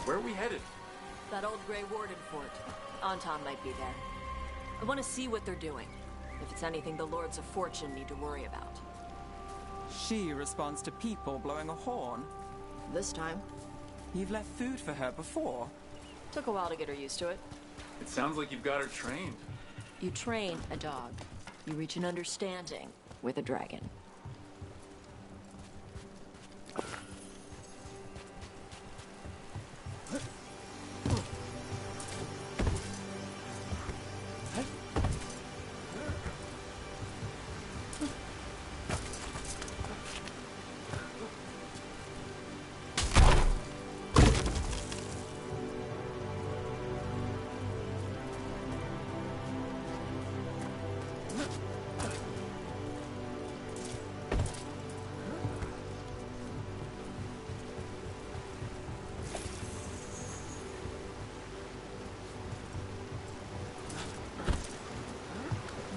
Where are we headed? That old Grey Warden fort. Anton might be there. I want to see what they're doing. If it's anything the Lords of Fortune need to worry about. She responds to people blowing a horn. This time. You've left food for her before. Took a while to get her used to it. It sounds like you've got her trained. You train a dog. You reach an understanding with a dragon.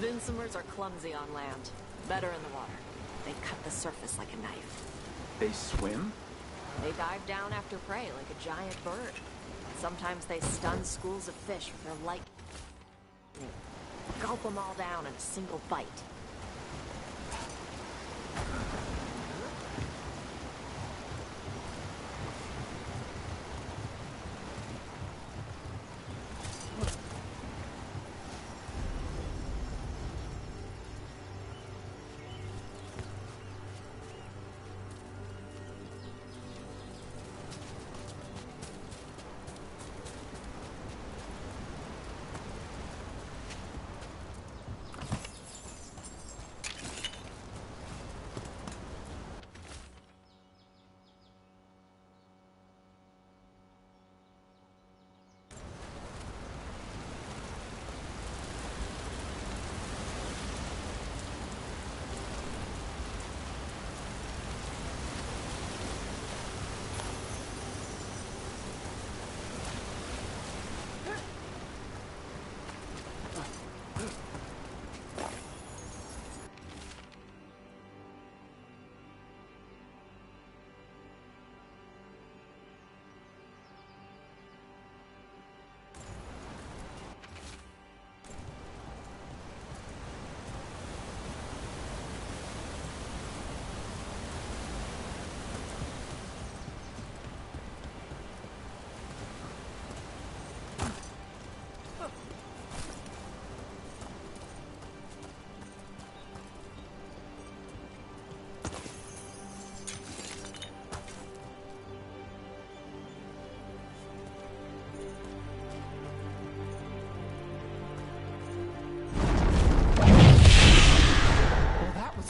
Vincimers are clumsy on land, better in the water. They cut the surface like a knife. They swim? They dive down after prey like a giant bird. Sometimes they stun schools of fish with their light. Gulp them all down in a single bite.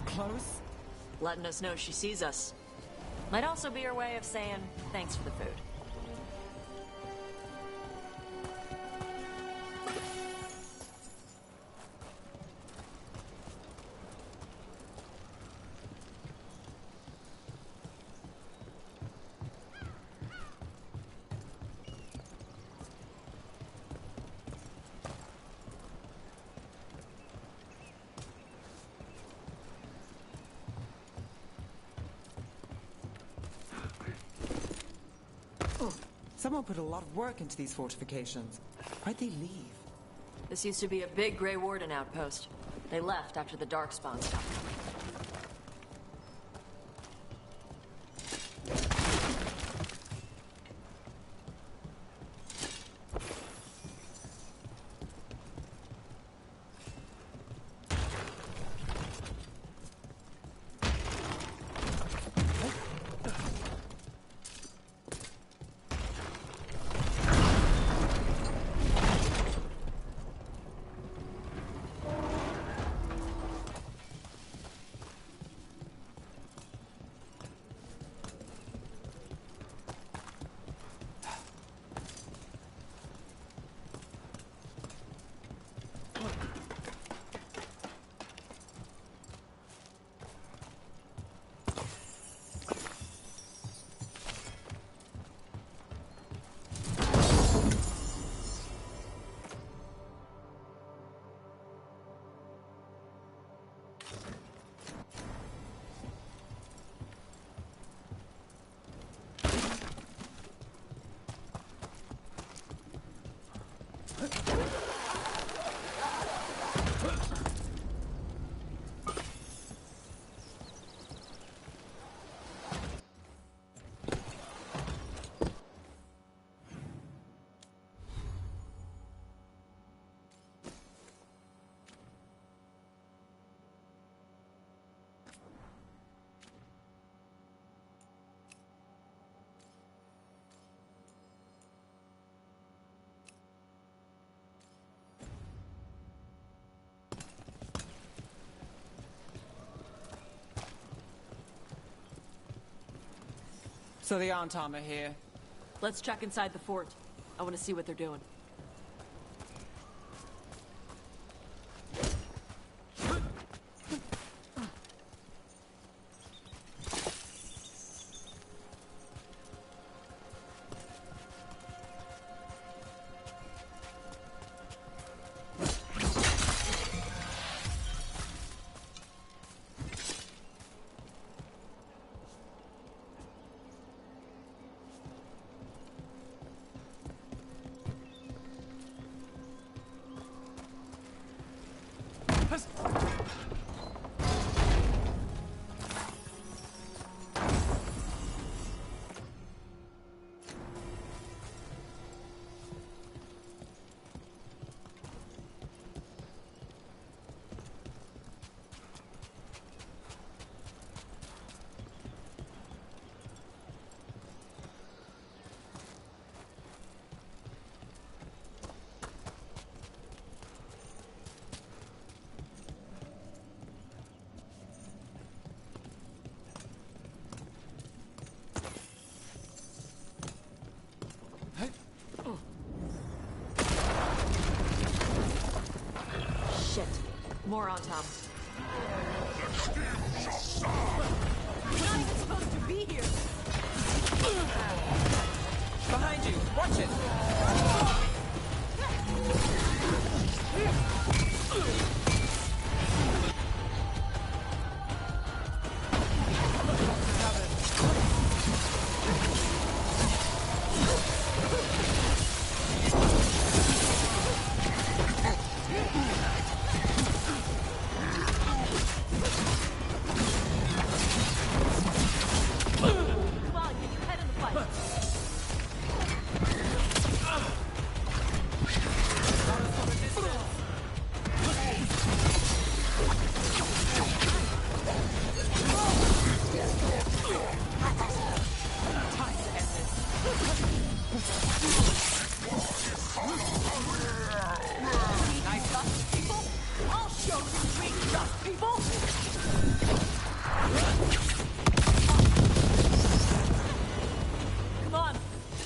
Close? Letting us know she sees us. Might also be her way of saying thanks for the food. Someone put a lot of work into these fortifications. Why'd they leave? This used to be a big Grey Warden outpost. They left after the Darkspawn stopped coming. So the Antom are here. Let's check inside the fort. I want to see what they're doing. More on Tom. We're not even supposed to be here! Behind you! Watch it!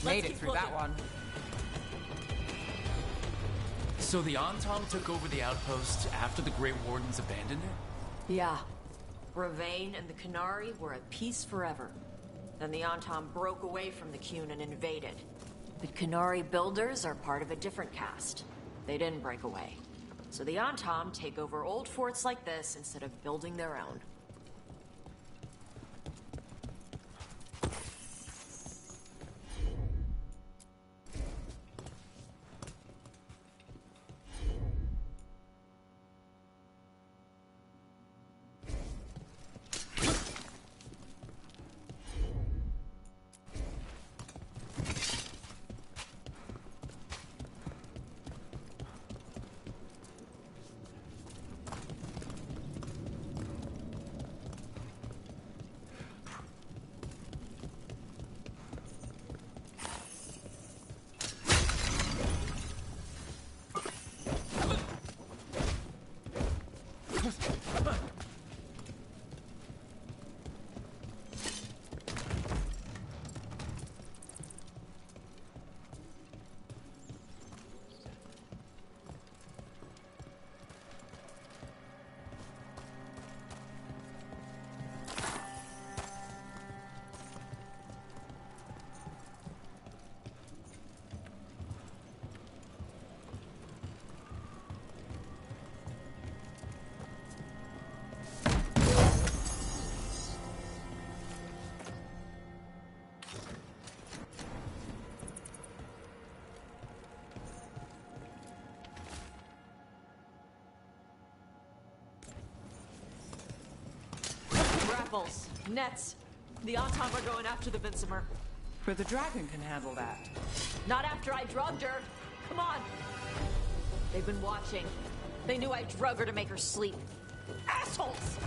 Made it through that one. So the Antom took over the outpost after the Grey Wardens abandoned it? Yeah. Ravain and the Qunari were at peace forever. Then the Antom broke away from the Qun and invaded. The Qunari builders are part of a different caste. They didn't break away. So the Antom take over old forts like this instead of building their own. Grapples, nets. The Antom are going after the Vinsimer. But the dragon can handle that. Not after I drugged her. Come on. They've been watching. They knew I drug her to make her sleep. Assholes!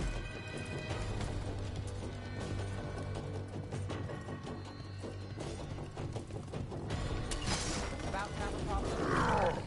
About to have a problem.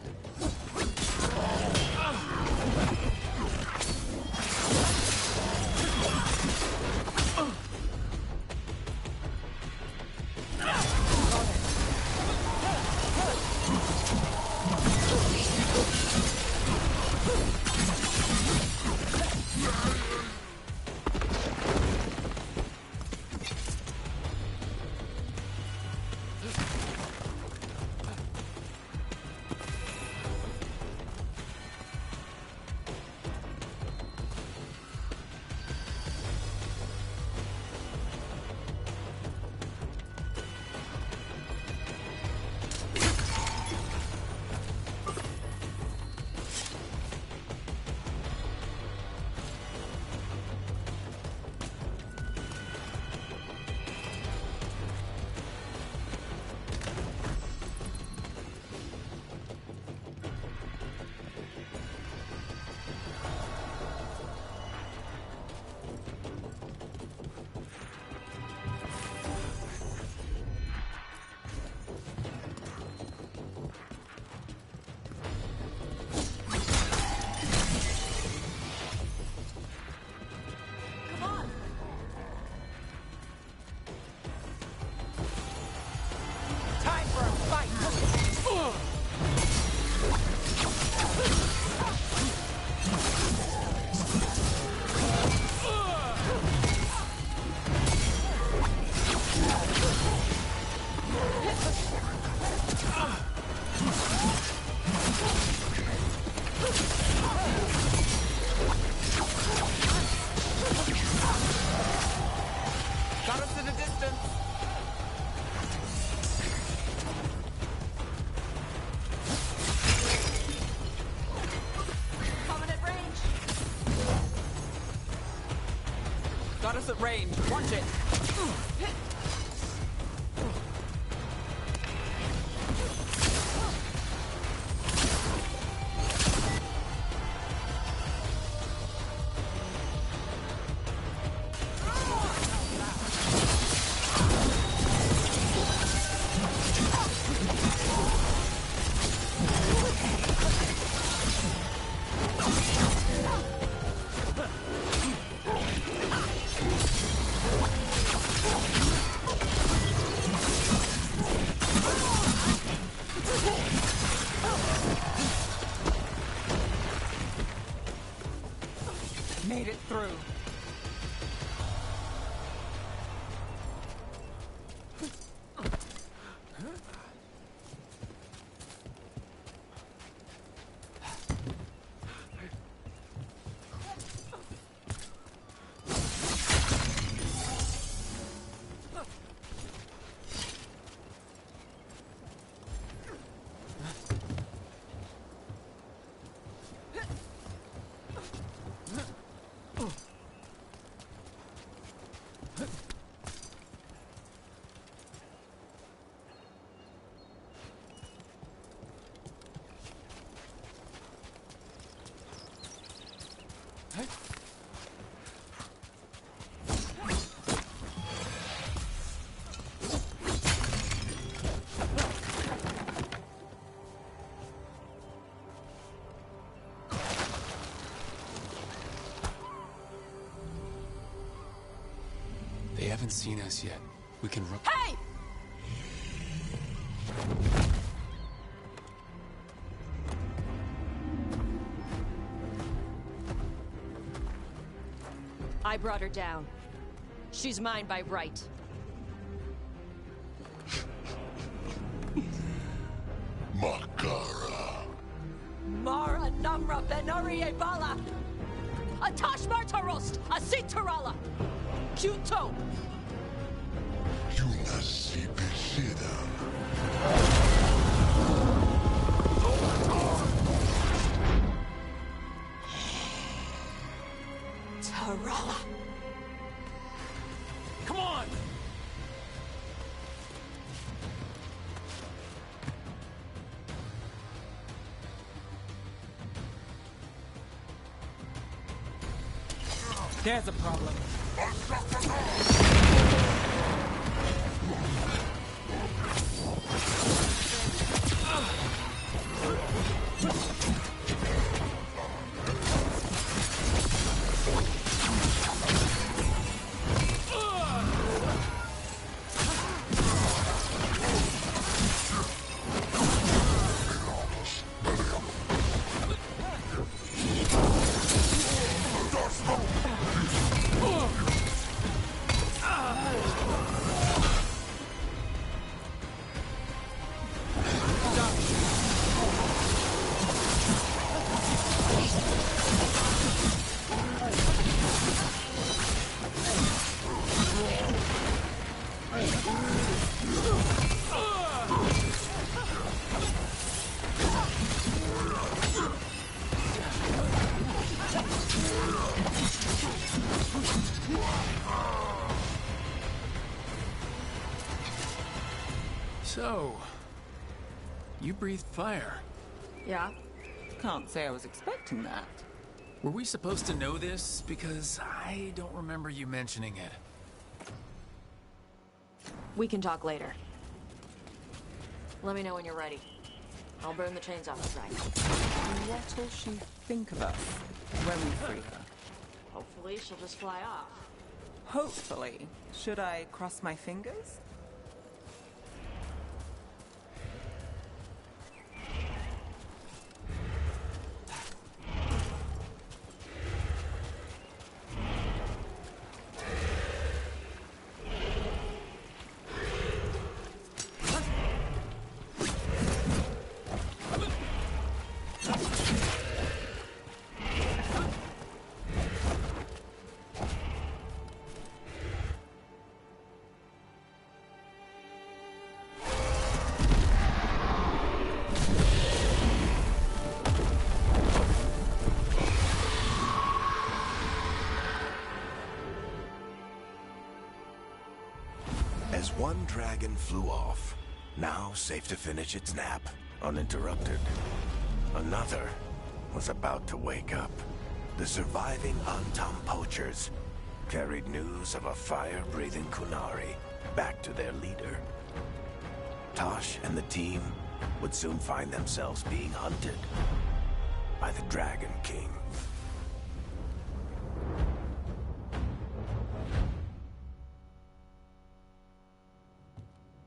Got us at range. Watch it. Made it through. They haven't seen us yet. We can run. Hey! I brought her down. She's mine by right. Makara. Mara Namra Benarie Bala! Atash Martarost! Asitarala! Kyuto! Yunasipishida. Tarala! Come on! There's a problem. So, you breathed fire. Yeah? Can't say I was expecting that. Were we supposed to know this? Because I don't remember you mentioning it. We can talk later. Let me know when you're ready. I'll burn the chains off the side. And what will she think of us when we free her? Hopefully she'll just fly off. Hopefully. Should I cross my fingers? One dragon flew off, now safe to finish its nap, uninterrupted. Another was about to wake up. The surviving Antam poachers carried news of a fire-breathing Kunari back to their leader. Tosh and the team would soon find themselves being hunted by the Dragon King.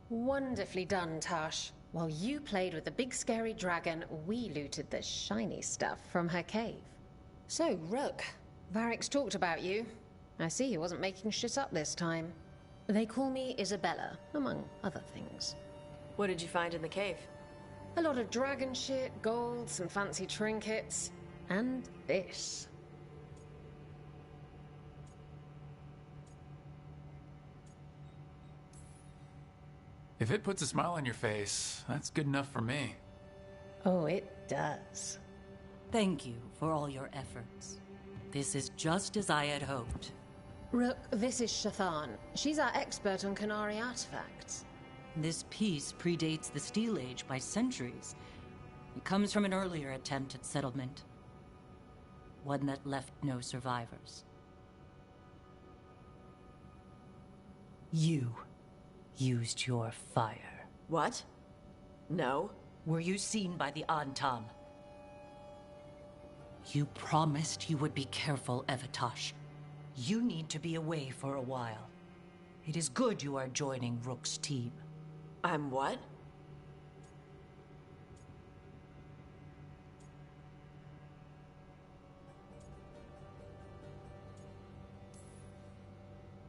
Wonderfully done, Tosh. While you played with the big scary dragon, we looted the shiny stuff from her cave. So, Rook, Varric's talked about you. I see he wasn't making shit up this time. They call me Isabella, among other things. What did you find in the cave? A lot of dragon shit, gold, some fancy trinkets, and this. If it puts a smile on your face, that's good enough for me. Oh, it does. Thank you for all your efforts. This is just as I had hoped. Rook, this is Shathan. She's our expert on Kunari artifacts. This piece predates the Steel Age by centuries. It comes from an earlier attempt at settlement. One that left no survivors. You used your fire. What? No. Were you seen by the Antam? You promised you would be careful, Evatosh. You need to be away for a while. It is good you are joining Rook's team. I'm what?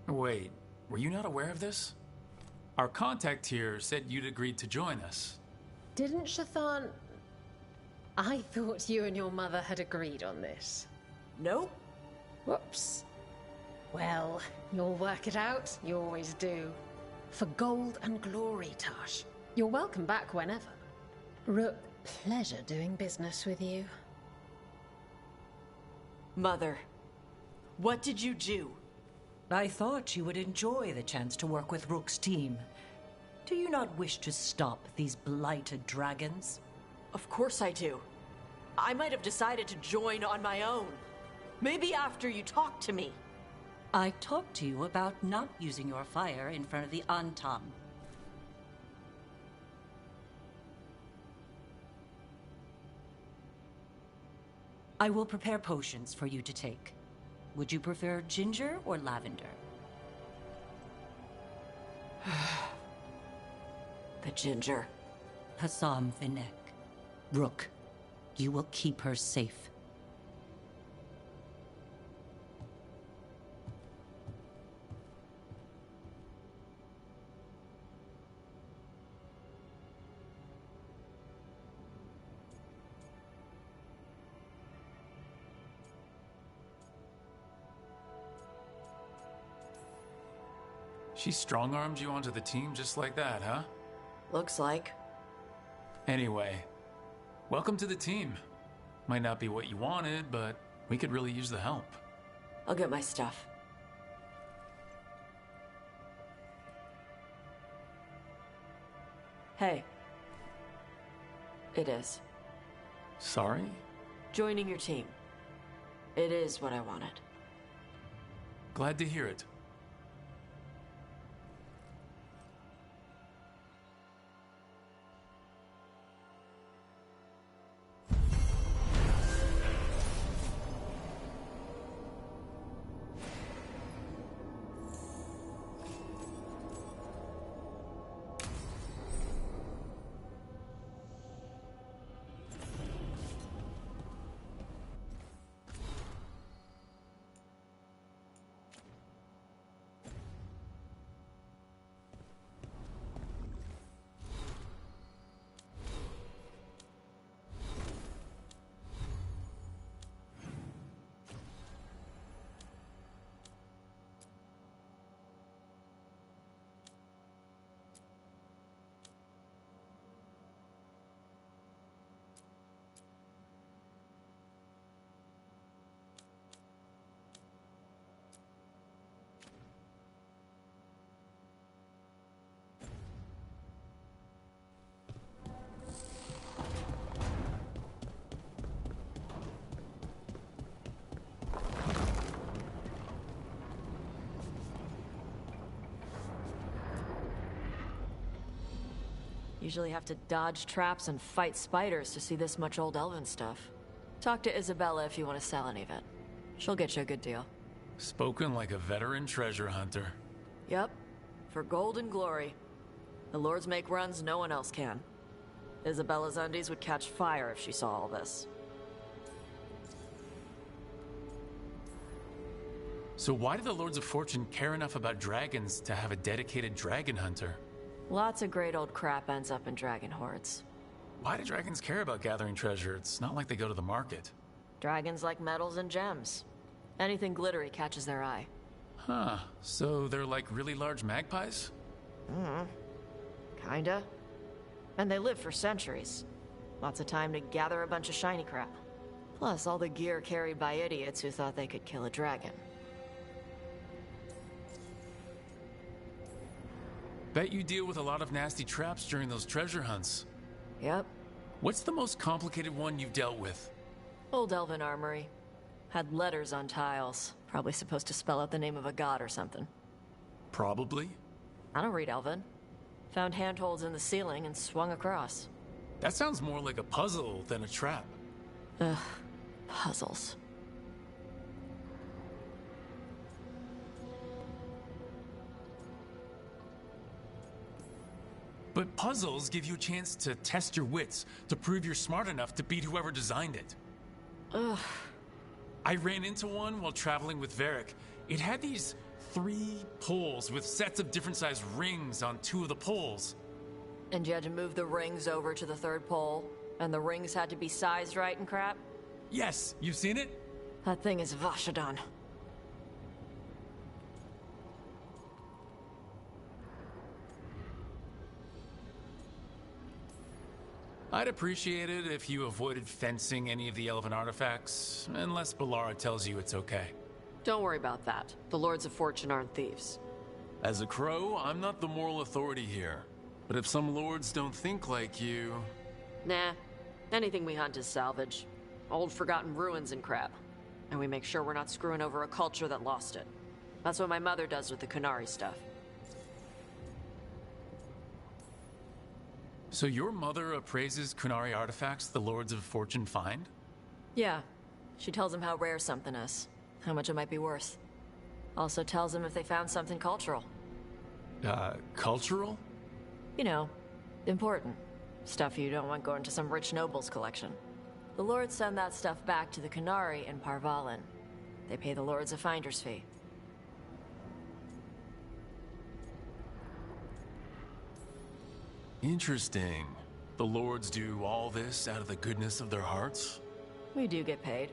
Wait, were you not aware of this? Our contact here said you'd agreed to join us. Didn't Shathan... I thought you and your mother had agreed on this. Nope. Whoops. Well, you'll work it out. You always do. For gold and glory, Tosh. You're welcome back whenever. Rook, pleasure doing business with you. Mother, what did you do? I thought you would enjoy the chance to work with Rook's team. Do you not wish to stop these blighted dragons? Of course I do. I might have decided to join on my own. Maybe after you talked to me. I talked to you about not using your fire in front of the Antam. I will prepare potions for you to take. Would you prefer ginger or lavender? The ginger. Hassam Vinek. Rook, you will keep her safe. She strong-armed you onto the team just like that, huh? Looks like. Anyway, welcome to the team. Might not be what you wanted, but we could really use the help. I'll get my stuff. Hey. It is. Sorry? Joining your team. It is what I wanted. Glad to hear it. usually have to dodge traps and fight spiders to see this much old elven stuff. Talk to Isabella if you want to sell any of it. She'll get you a good deal. Spoken like a veteran treasure hunter. Yep. For gold and glory. The lords make runs no one else can. Isabella's undies would catch fire if she saw all this. So why do the Lords of Fortune care enough about dragons to have a dedicated dragon hunter? Lots of great old crap ends up in dragon hordes. Why do dragons care about gathering treasure? It's not like they go to the market. Dragons like metals and gems. Anything glittery catches their eye. Huh, so they're like really large magpies? Kinda. And they live for centuries. Lots of time to gather a bunch of shiny crap. Plus all the gear carried by idiots who thought they could kill a dragon. Bet you deal with a lot of nasty traps during those treasure hunts. Yep. What's the most complicated one you've dealt with? Old elven armory. Had letters on tiles. Probably supposed to spell out the name of a god or something. Probably. I don't read elven. Found handholds in the ceiling and swung across. That sounds more like a puzzle than a trap. Ugh. Puzzles. But puzzles give you a chance to test your wits, to prove you're smart enough to beat whoever designed it. Ugh. I ran into one while traveling with Varric. It had these 3 poles with sets of different sized rings on 2 of the poles. And you had to move the rings over to the 3rd pole, and the rings had to be sized right and crap? Yes, you've seen it? That thing is Vashadan. I'd appreciate it if you avoided fencing any of the elven artifacts, unless Ballara tells you it's okay. Don't worry about that. The Lords of Fortune aren't thieves. As a crow, I'm not the moral authority here. But if some lords don't think like you... Nah. Anything we hunt is salvage. Old forgotten ruins and crap. And we make sure we're not screwing over a culture that lost it. That's what my mother does with the Kunari stuff. So your mother appraises Kunari artifacts the Lords of Fortune find? Yeah. She tells them how rare something is. How much it might be worth. Also tells them if they found something cultural. Cultural? You know, important. Stuff you don't want going to some rich noble's collection. The Lords send that stuff back to the Kunari in Parvalin. They pay the Lords a finder's fee. Interesting. The Lords do all this out of the goodness of their hearts? We do get paid.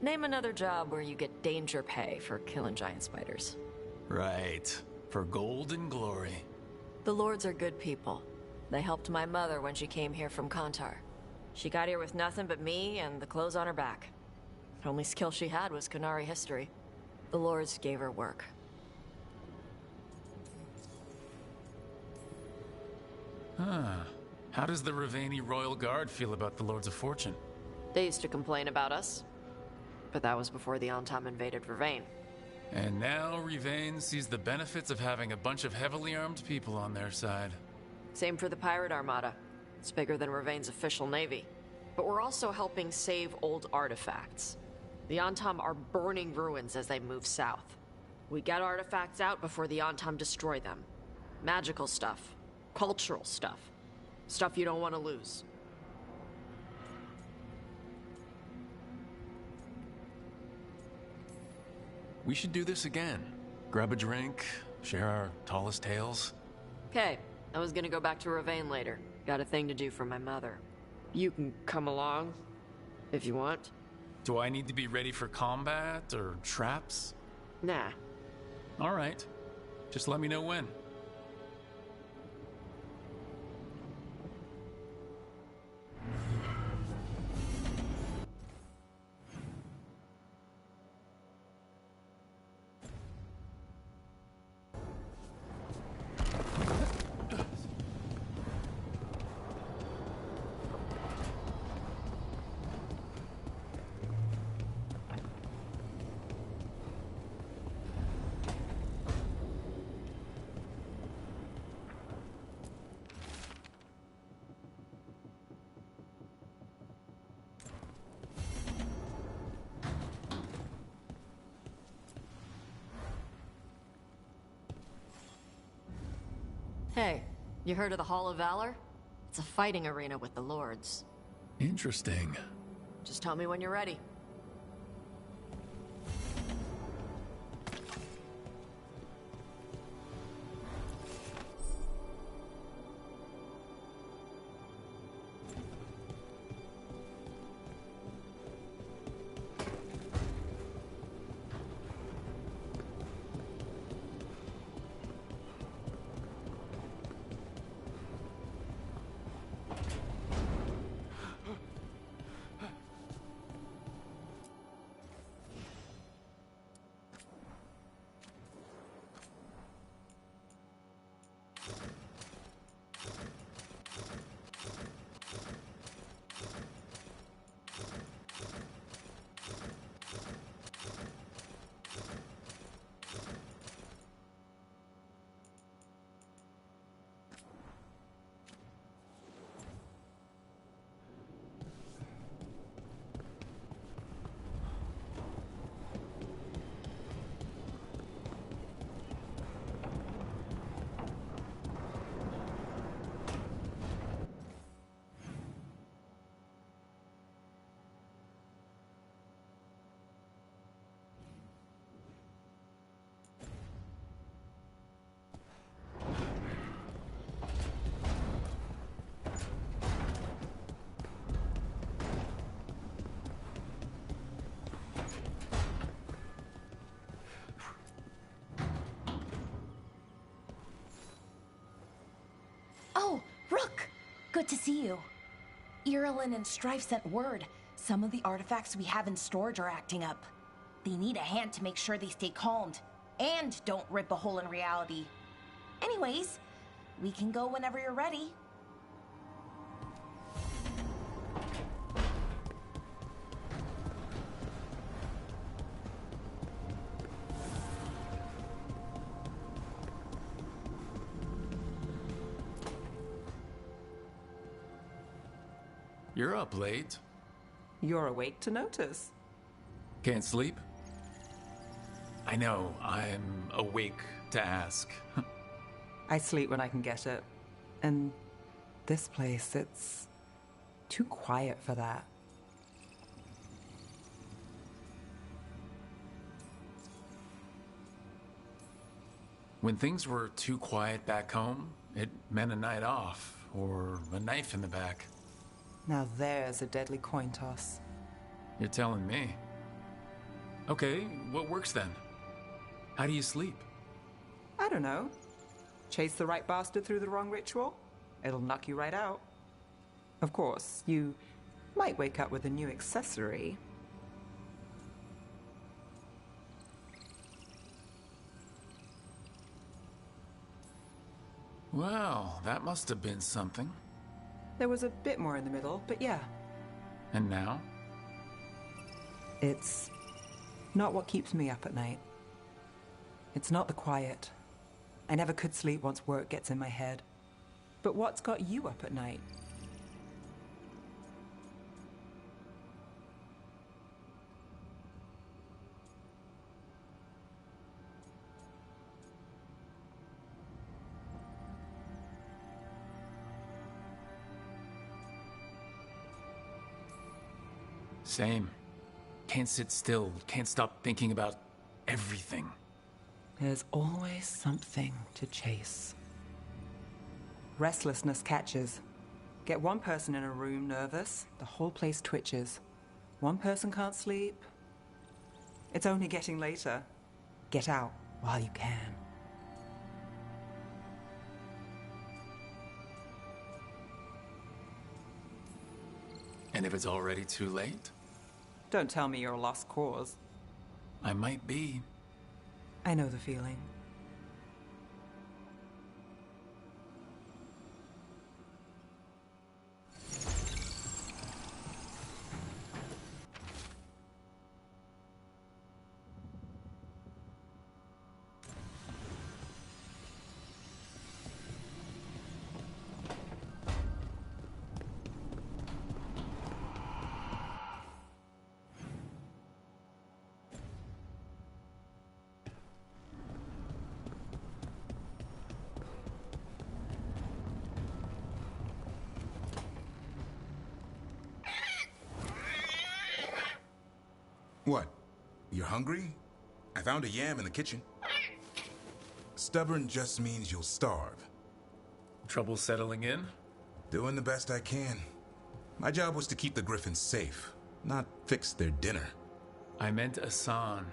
Name another job where you get danger pay for killing giant spiders. Right. For gold and glory. The Lords are good people. They helped my mother when she came here from Kantar. She got here with nothing but me and the clothes on her back. The only skill she had was Kunari history. The Lords gave her work. How does the Ravani Royal Guard feel about the Lords of Fortune? They used to complain about us. But that was before the Antam invaded Ravane. And now Rivane sees the benefits of having a bunch of heavily armed people on their side. Same for the Pirate Armada. It's bigger than Ravane's official navy. But we're also helping save old artifacts. The Antam are burning ruins as they move south. We get artifacts out before the Antam destroy them. Magical stuff. Cultural stuff. Stuff you don't want to lose. We should do this again. Grab a drink, share our tallest tales. Okay, I was gonna go back to Ravane later. Got a thing to do for my mother. You can come along, if you want. Do I need to be ready for combat or traps? Nah. All right. Just let me know when. Hey, you heard of the Hall of Valor? It's a fighting arena with the Lords. Interesting. Just tell me when you're ready. Oh, Rook! Good to see you. Irilyn and Strife sent word. Some of the artifacts we have in storage are acting up. They need a hand to make sure they stay calmed, and don't rip a hole in reality. Anyways, we can go whenever you're ready. You're up late. You're awake to notice. Can't sleep? I know, I'm awake to ask. I sleep when I can get it. And this place, it's too quiet for that. When things were too quiet back home, it meant a night off, or a knife in the back. Now there's a deadly coin toss. You're telling me. Okay, what works then? How do you sleep? I don't know. Chase the right bastard through the wrong ritual? It'll knock you right out. Of course, you might wake up with a new accessory. Well, that must have been something. There was a bit more in the middle, but yeah. And now? It's not what keeps me up at night. It's not the quiet. I never could sleep once work gets in my head. But what's got you up at night? Same. Can't sit still, can't stop thinking about everything. There's always something to chase. Restlessness catches. Get one person in a room nervous, the whole place twitches. One person can't sleep. It's only getting later. Get out while you can. And if it's already too late? Don't tell me you're a lost cause. I might be. I know the feeling. What? You're hungry? I found a yam in the kitchen. Stubborn just means you'll starve. Trouble settling in? Doing the best I can. My job was to keep the Griffins safe, not fix their dinner. I meant Asan.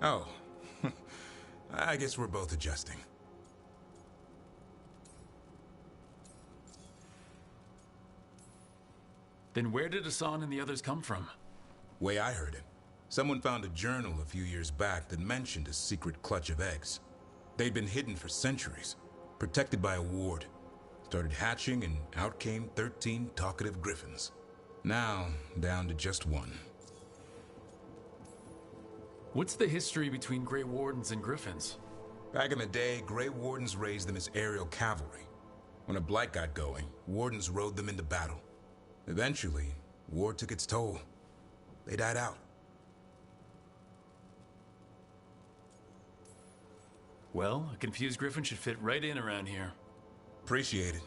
Oh. I guess we're both adjusting. Then where did Asan and the others come from? Way I heard it, someone found a journal a few years back that mentioned a secret clutch of eggs. They'd been hidden for centuries, protected by a ward. Started hatching and out came 13 talkative griffins. Now, down to just one. What's the history between Grey Wardens and Griffins? Back in the day, Grey Wardens raised them as aerial cavalry. When a blight got going, Wardens rode them into battle. Eventually, war took its toll. They died out. Well, a confused griffin should fit right in around here. Appreciate it.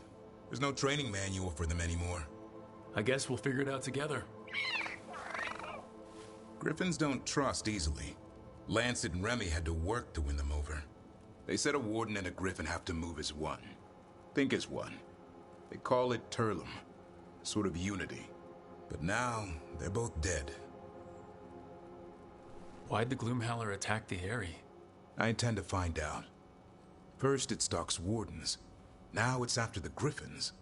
There's no training manual for them anymore. I guess we'll figure it out together. Griffins don't trust easily. Lancet and Remy had to work to win them over. They said a warden and a griffin have to move as one. Think as one. They call it Turlum. Sort of unity. But now, they're both dead. Why'd the Gloomhowler attack the Eyrie? I intend to find out. First it stalks wardens. Now it's after the griffins.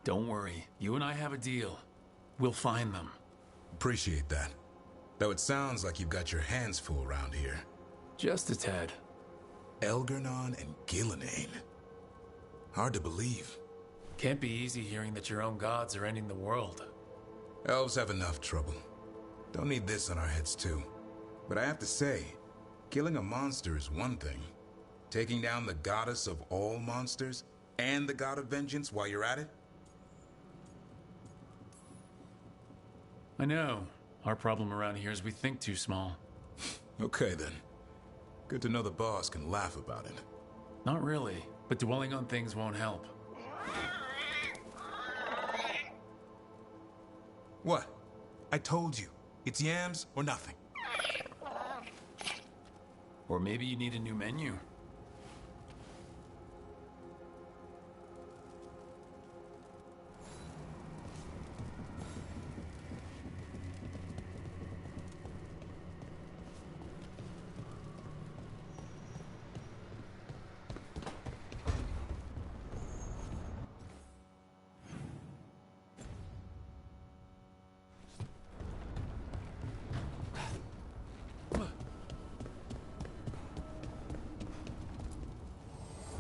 Don't worry. You and I have a deal. We'll find them. Appreciate that. Though it sounds like you've got your hands full around here. Just a tad. Elgernon and Gillenane. Hard to believe. Can't be easy hearing that your own gods are ending the world. Elves have enough trouble. Don't need this on our heads too. But I have to say, killing a monster is one thing. Taking down the goddess of all monsters and the god of vengeance while you're at it? I know. Our problem around here is we think too small. Okay then. Good to know the boss can laugh about it. Not really, but dwelling on things won't help. What? I told you. It's yams or nothing. Or maybe you need a new menu.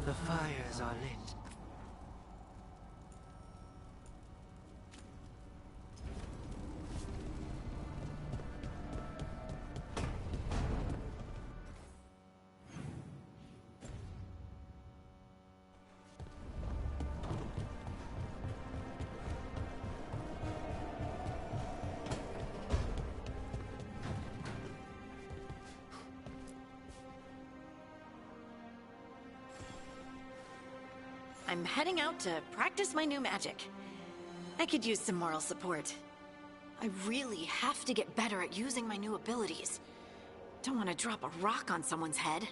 The fires are lit. I'm heading out to practice my new magic. I could use some moral support. I really have to get better at using my new abilities. Don't want to drop a rock on someone's head.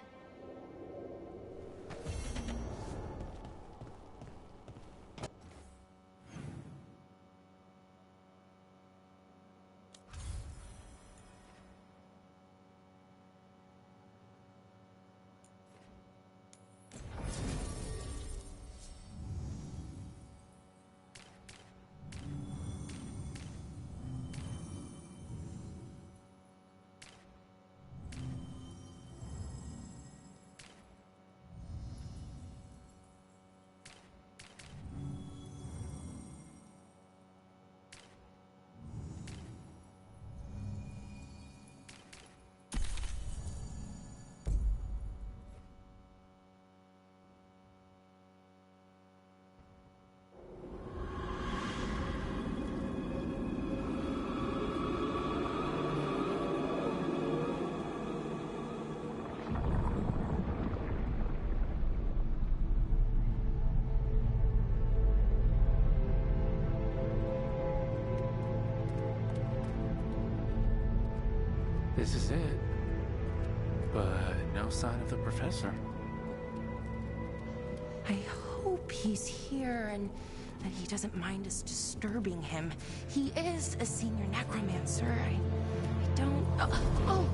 This is it. But no sign of the professor. I hope he's here and that he doesn't mind us disturbing him. He is a senior necromancer. I don't... Oh!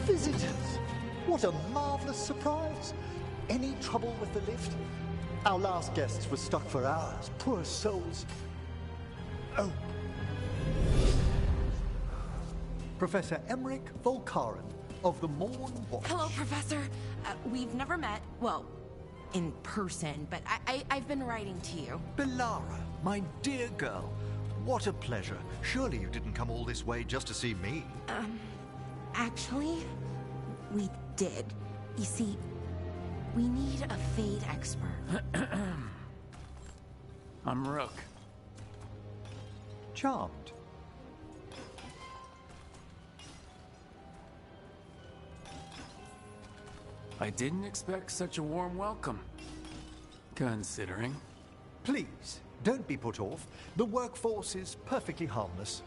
Visitors! What a marvelous surprise! Any trouble with the lift? Our last guests were stuck for hours. Poor souls. Oh. Professor Emmerich Volkaren of the Morn Watch. Hello, Professor. We've never met. Well, in person, but I've been writing to you. Belara, my dear girl. What a pleasure. Surely you didn't come all this way just to see me. Actually, we did. You see, we need a Fade expert. I'm Rook. Charmed. I didn't expect such a warm welcome. Considering. Please, don't be put off. The workforce is perfectly harmless.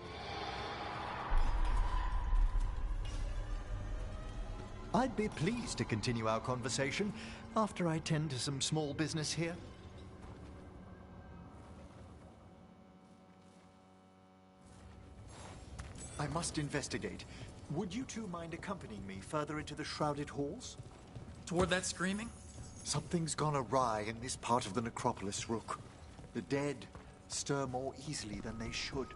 I'd be pleased to continue our conversation after I tend to some small business here. I must investigate. Would you two mind accompanying me further into the shrouded halls? Toward that screaming? Something's gone awry in this part of the necropolis, Rook. The dead stir more easily than they should.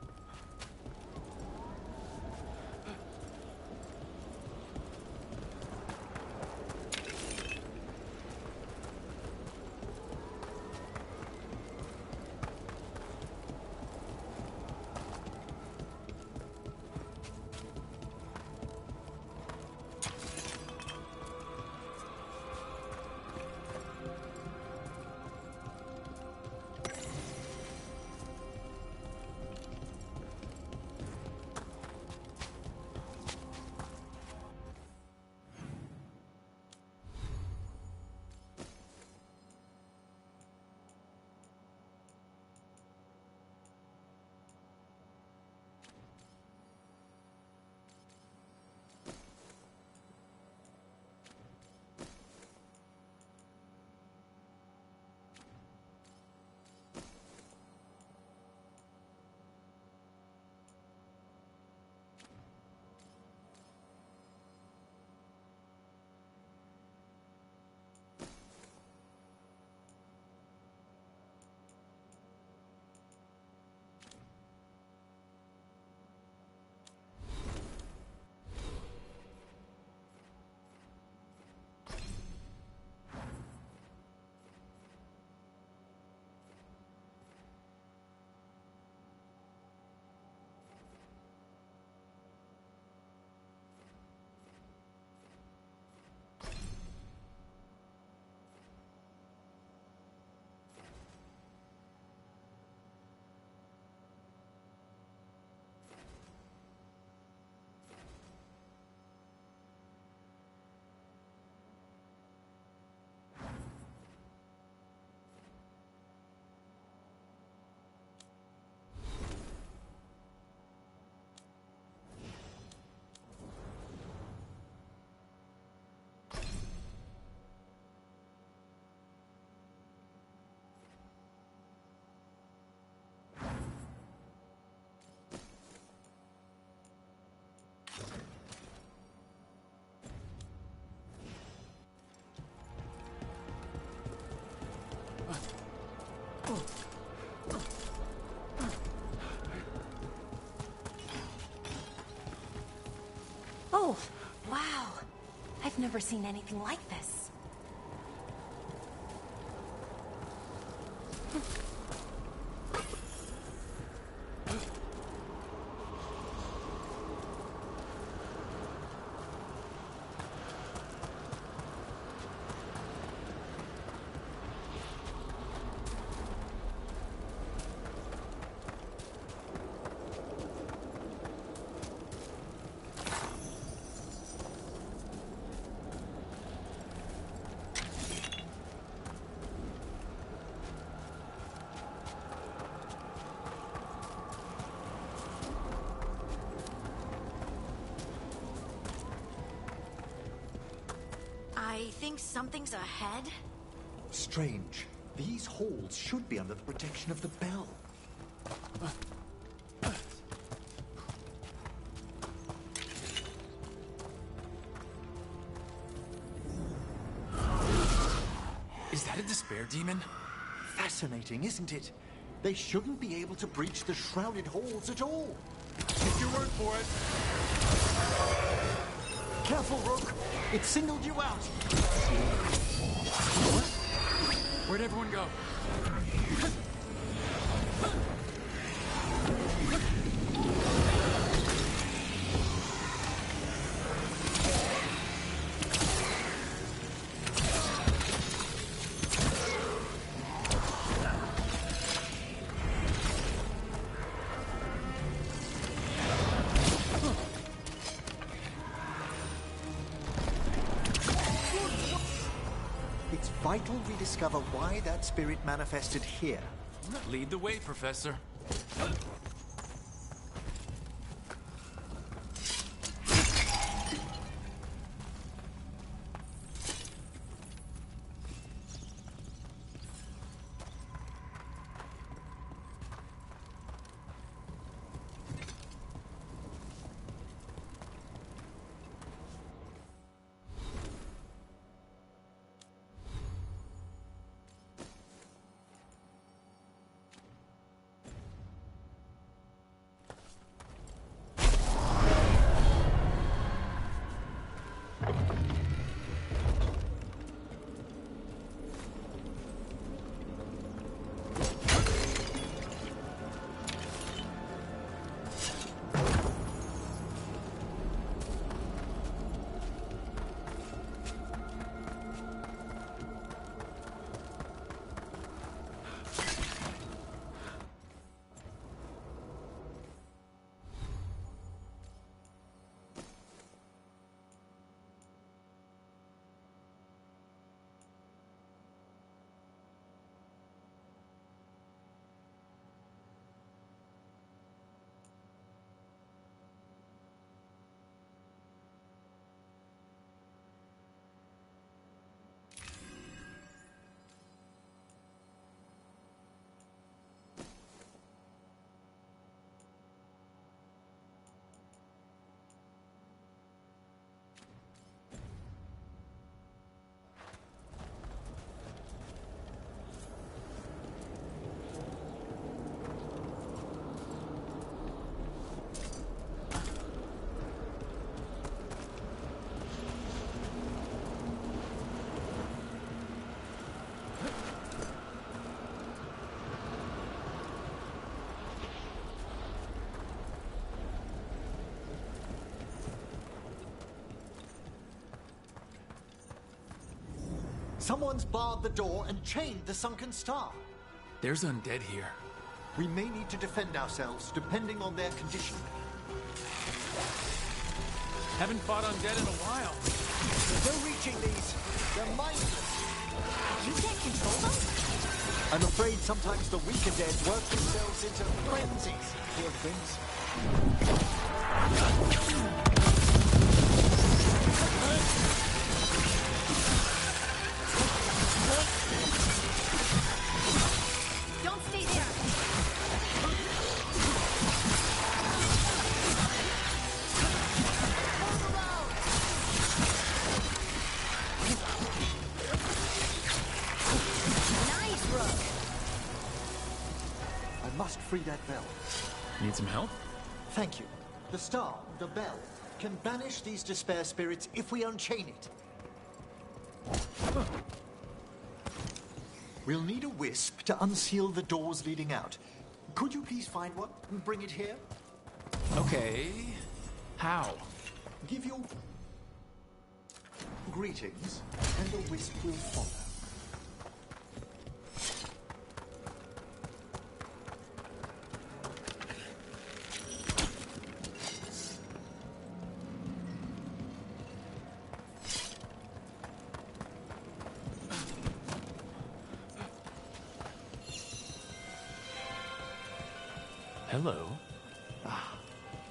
Oh, wow. I've never seen anything like this. I think something's ahead. Strange. These halls should be under the protection of the bell. Is that a despair demon? Fascinating, isn't it? They shouldn't be able to breach the shrouded halls at all. Take your word for it. Careful, Rook. It singled you out. What? Where'd everyone go? It's vital we discover why that spirit manifested here. Lead the way, Professor. Someone's barred the door and chained the sunken star. There's undead here. We may need to defend ourselves, depending on their condition. Haven't fought undead in a while. There's no reaching these. They're mindless. You can't control them? I'm afraid sometimes the weaker dead work themselves into frenzies. Poor things. Don't stay there. Nice, Rook. I must free that bell. Need some help? Thank you. The star, the bell, can banish these despair spirits if we unchain it. We'll need a wisp to unseal the doors leading out. Could you please find one and bring it here? Okay. How? Give your greetings, and the wisp will follow. Hello.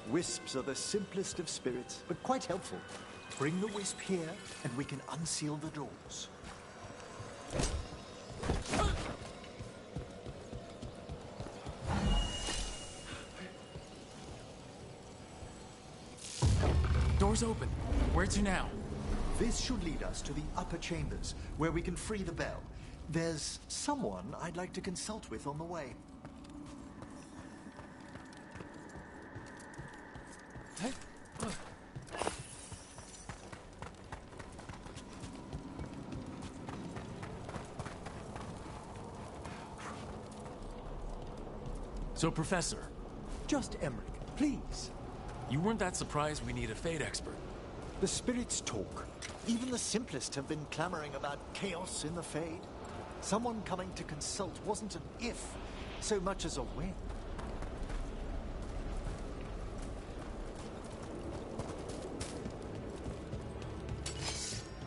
Wisps are the simplest of spirits, but quite helpful. Bring the wisp here, and we can unseal the doors. Door's open. Where to now? This should lead us to the upper chambers, where we can free the bell. There's someone I'd like to consult with on the way. So, Professor, Just Emmerich, please. you weren't that surprised we need a Fate expert. The spirits talk. Even the simplest have been clamoring about chaos in the Fade. Someone coming to consult wasn't an if, so much as a when.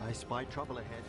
I spy trouble ahead.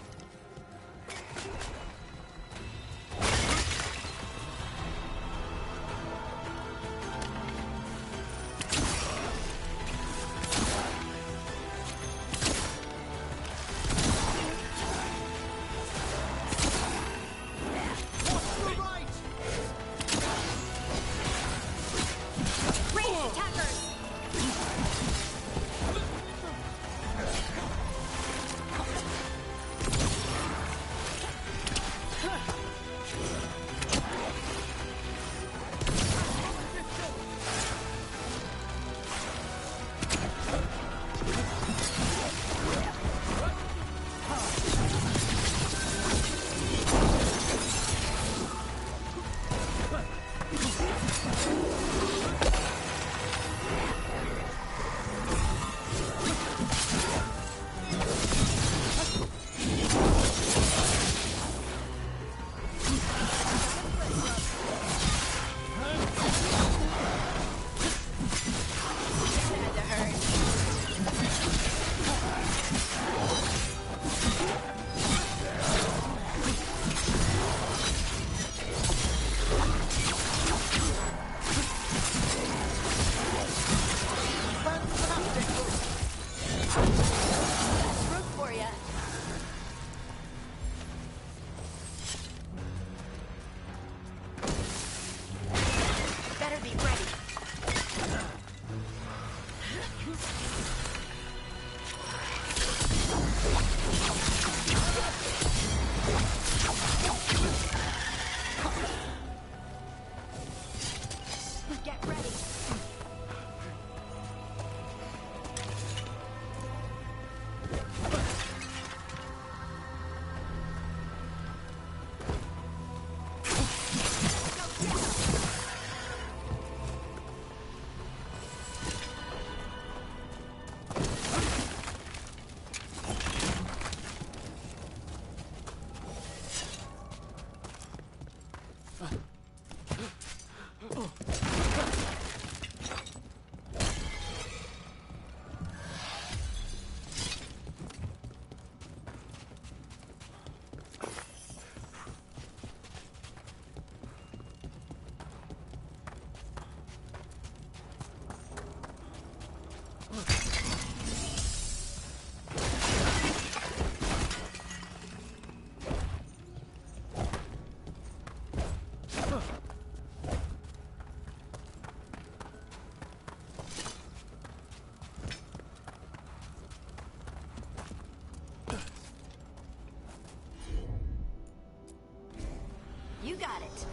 You got it.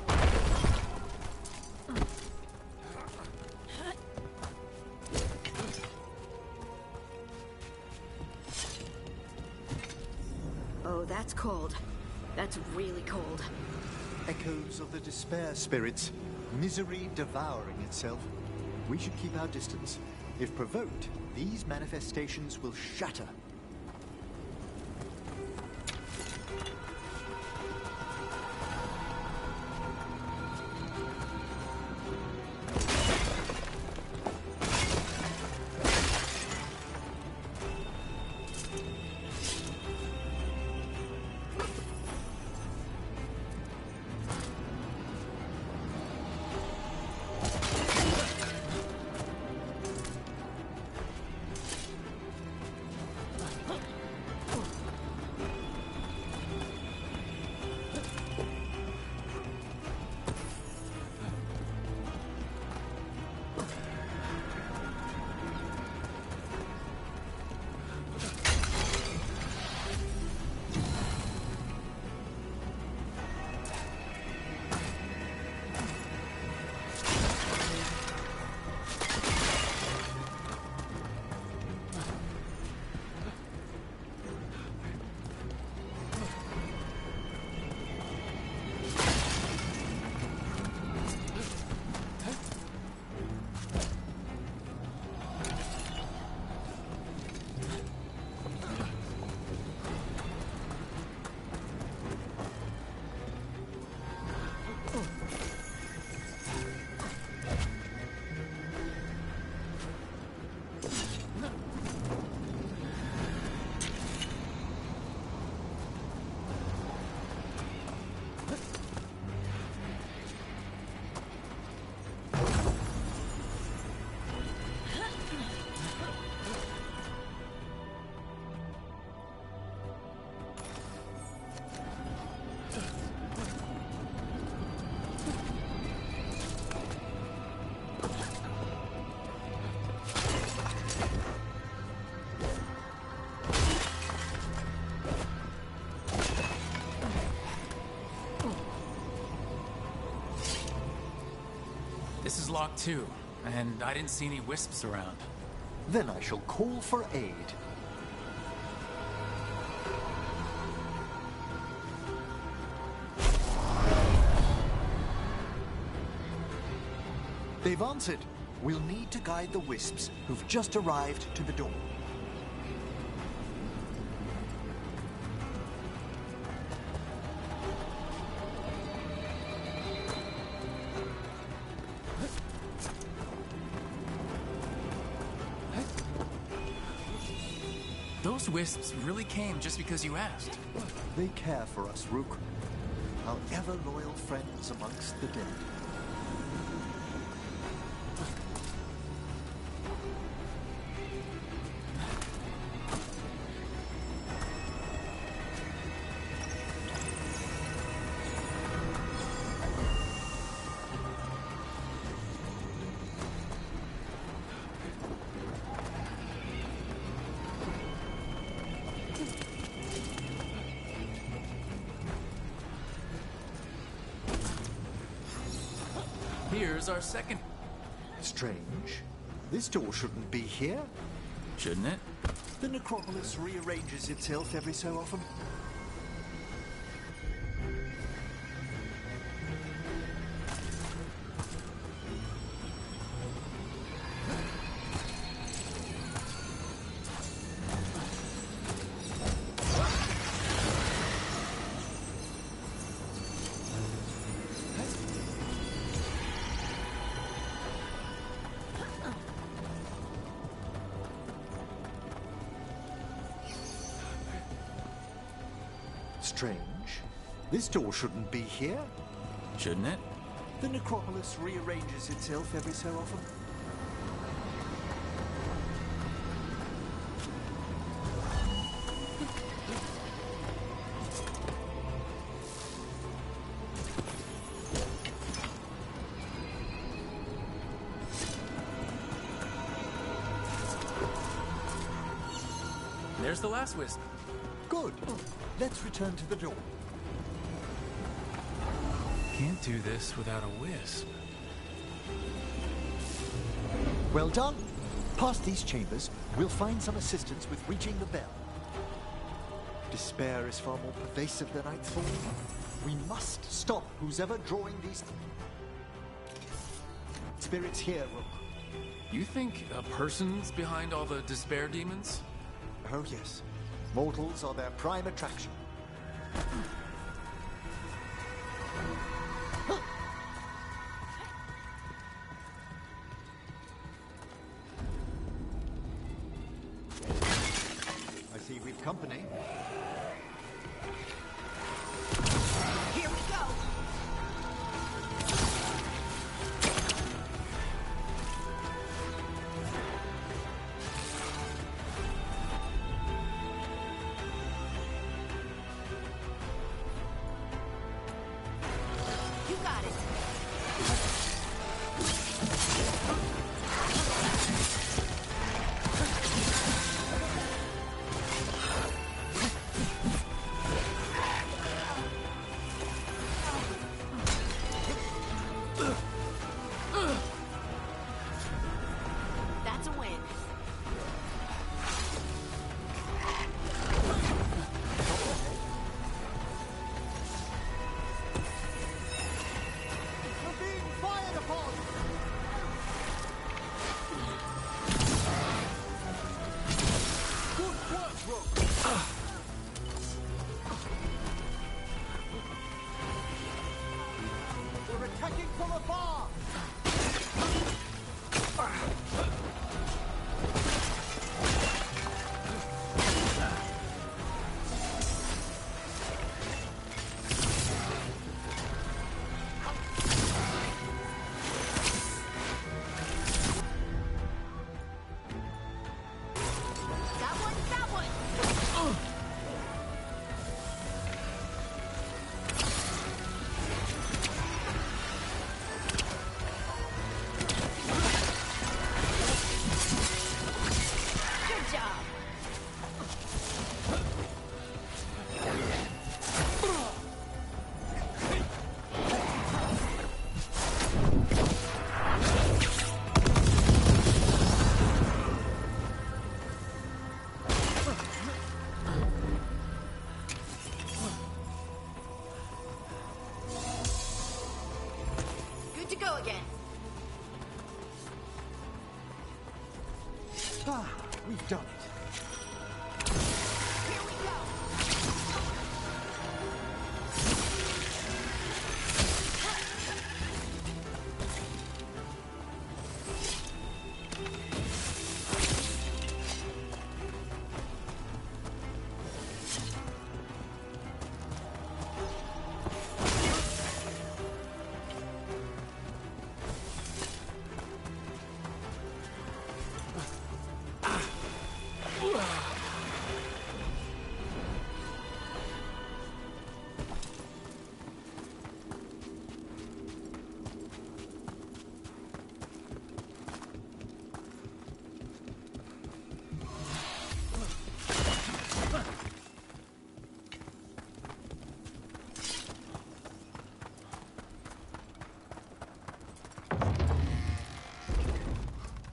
Oh, that's cold. That's really cold. Echoes of the despair spirits, misery devouring itself. We should keep our distance. If provoked, these manifestations will shatter. locked too, and I didn't see any wisps around. Then I shall call for aid. They've answered. We'll need to guide the wisps who've just arrived to the door. Those wisps really came just because you asked. They care for us, Rook. Our ever-loyal friends amongst the dead. Here's our second. Strange. This door shouldn't be here. Shouldn't it? The necropolis rearranges itself every so often. Strange. This door shouldn't be here. Shouldn't it? The necropolis rearranges itself every so often. There's the last wisp. Good. Let's return to the door. Can't do this without a wisp. Well done. Past these chambers, we'll find some assistance with reaching the bell. Despair is far more pervasive than I'd thought. We must stop who's ever drawing these spirits here, Rook. You think a person's behind all the despair demons? Oh, yes. Mortals are their prime attraction. I see we've company. Here we go! You got it. Ah, we've done it.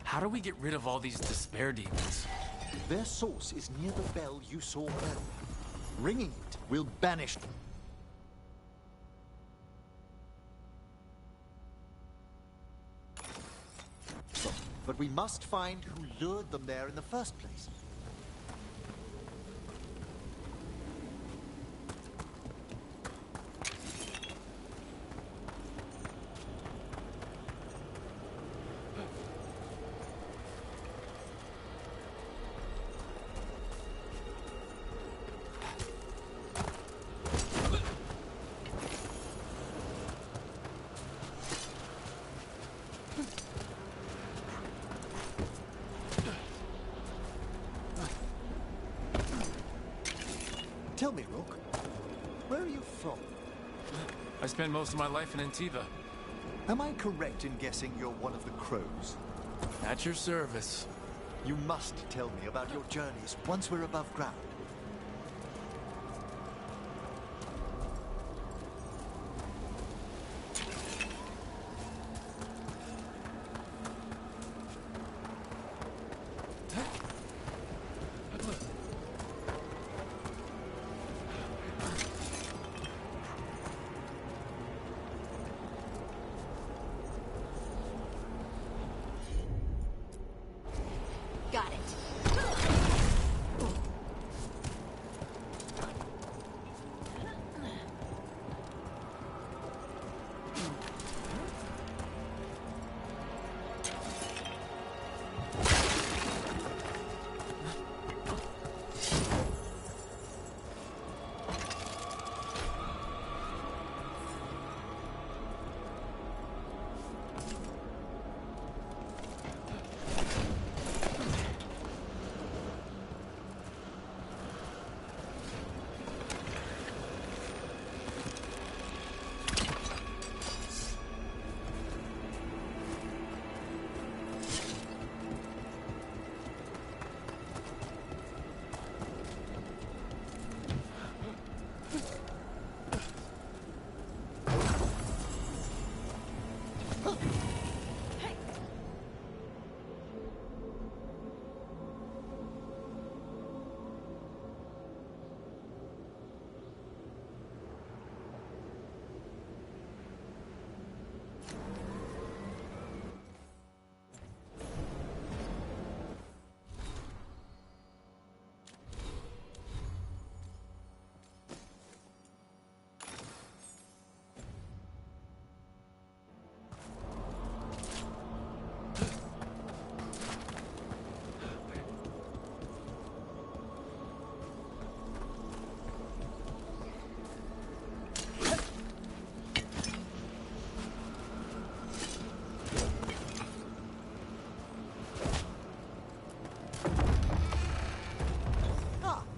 How do we get rid of all these despair demons? Their source is near the bell you saw earlier. Ringing it will banish them. But we must find who lured them there in the first place. Tell me, Rook, where are you from? I spent most of my life in Antiva. Am I correct in guessing you're one of the crows? At your service. You must tell me about your journeys once we're above ground. Got it.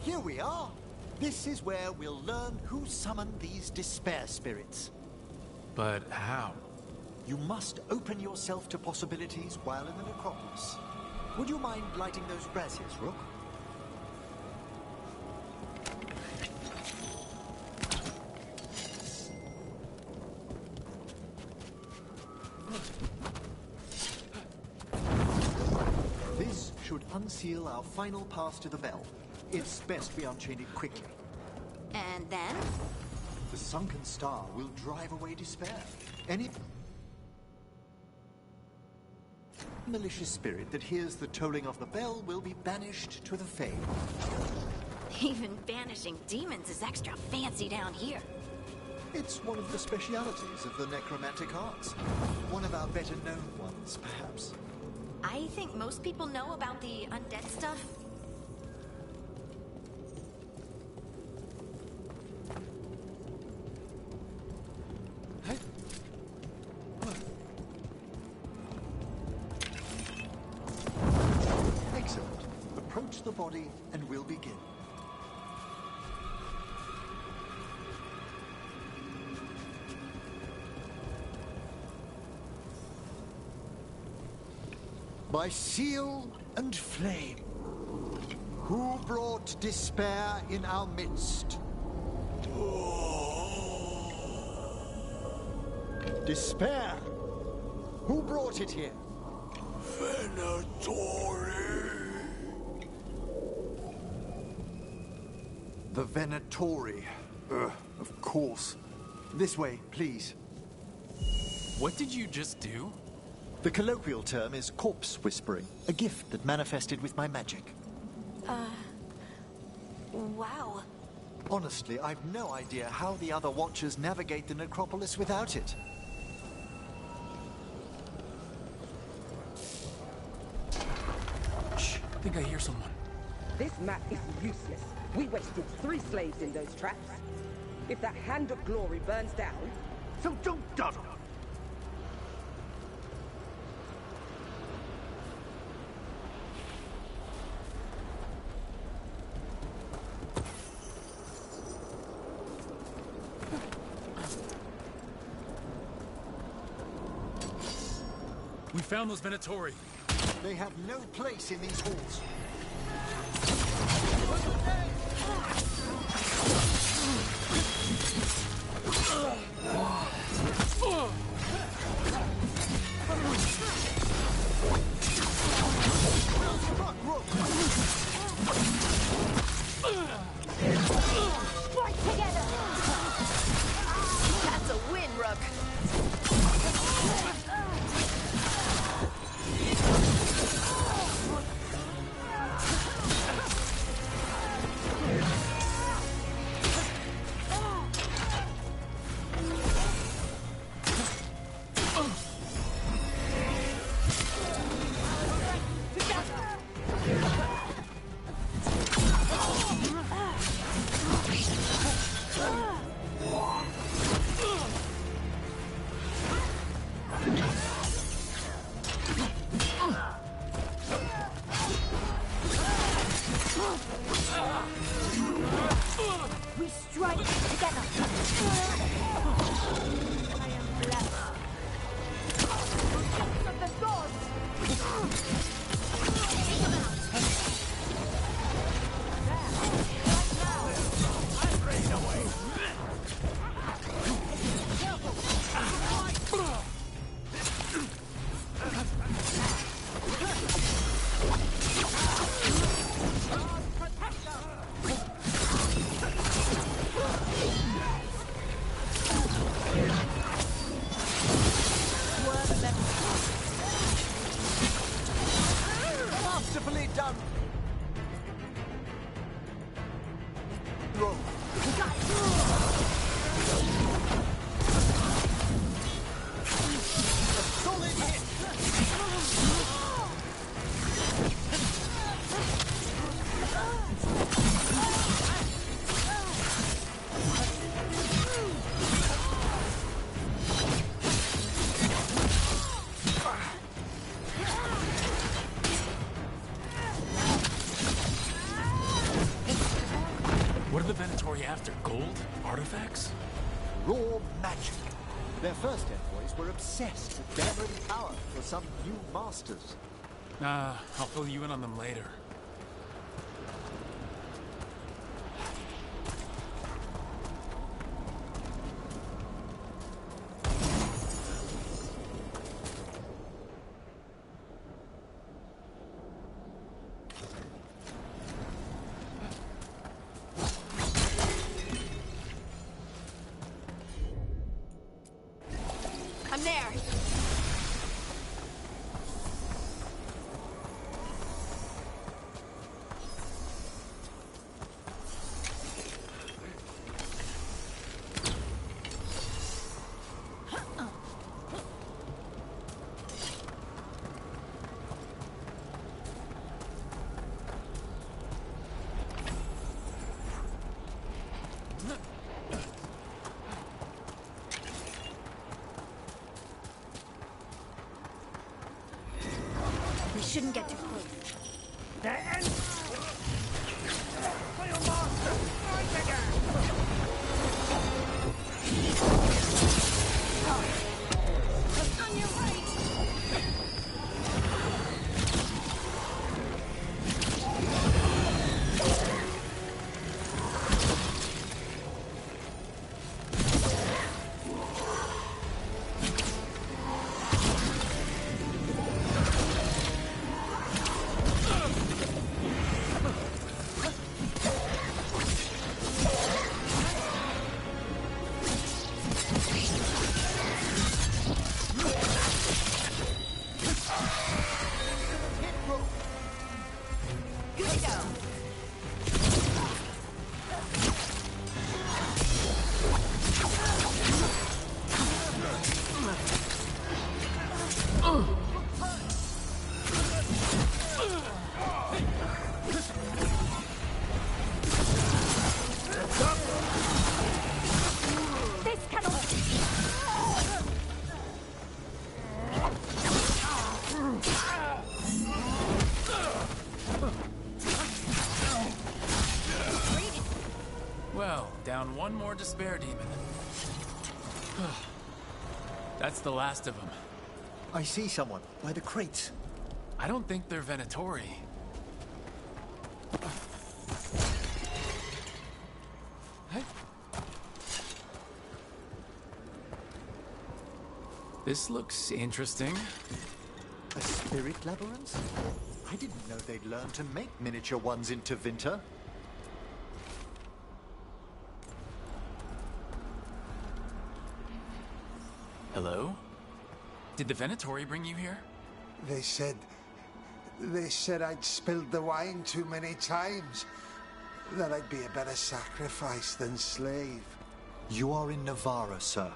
Here we are. This is where we'll learn who summoned these despair spirits. But how? You must open yourself to possibilities while in the necropolis. Would you mind lighting those braziers, Rook? This should unseal our final pass to the bell. It's best we unchain it quickly. And then? The sunken star will drive away despair. malicious spirit that hears the tolling of the bell will be banished to the Fae. Even banishing demons is extra fancy down here. It's one of the specialities of the necromantic arts. One of our better-known ones, perhaps. I think most people know about the undead stuff. Excellent. Approach the body and we'll begin. By seal and flame, who brought despair in our midst? Despair? Who brought it here? Venatori. The Venatori. Of course. This way, please. What did you just do? The colloquial term is corpse whispering, a gift that manifested with my magic. Wow. Honestly, I've no idea how the other Watchers navigate the necropolis without it. Shh, I think I hear someone. This map is useless. We wasted 3 slaves in those traps. If that Hand of Glory burns down... So don't dawdle! We found those Venatori. They have no place in these halls. Fight together! That's a win, Rook. We strike together! I am blessed. Of the gods! Masterfully done! Roll. A solid hit! What are the Venatori after? Gold? Artifacts? Raw magic. Their first envoys were obsessed with gathering power for some new masters. I'll fill you in on them later. I'm there. shouldn't get too close. On your right! Well, down one more despair demon. That's the last of them. I see someone by the crates. I don't think they're Venatori. This looks interesting. A spirit labyrinth? I didn't know they'd learned to make miniature ones in Tevinter. Hello? Did the Venatori bring you here? They said I'd spilled the wine too many times. That I'd be a better sacrifice than slave. You are in Navarra, sir.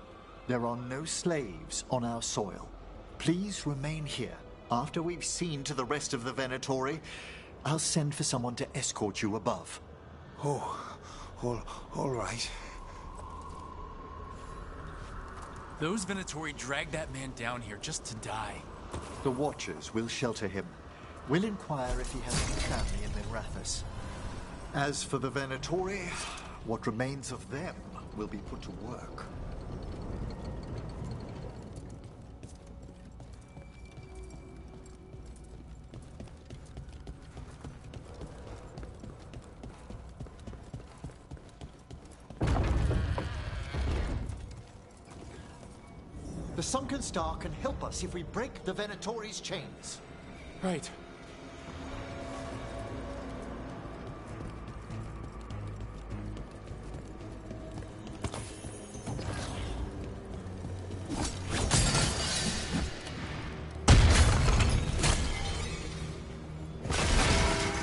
There are no slaves on our soil. Please remain here. After we've seen to the rest of the Venatori, I'll send for someone to escort you above. Oh, all right. Those Venatori dragged that man down here just to die. The Watchers will shelter him. We'll inquire if he has any family in Minrathous. As for the Venatori, what remains of them will be put to work. The Sunken Star can help us if we break the Venatori's chains. Right.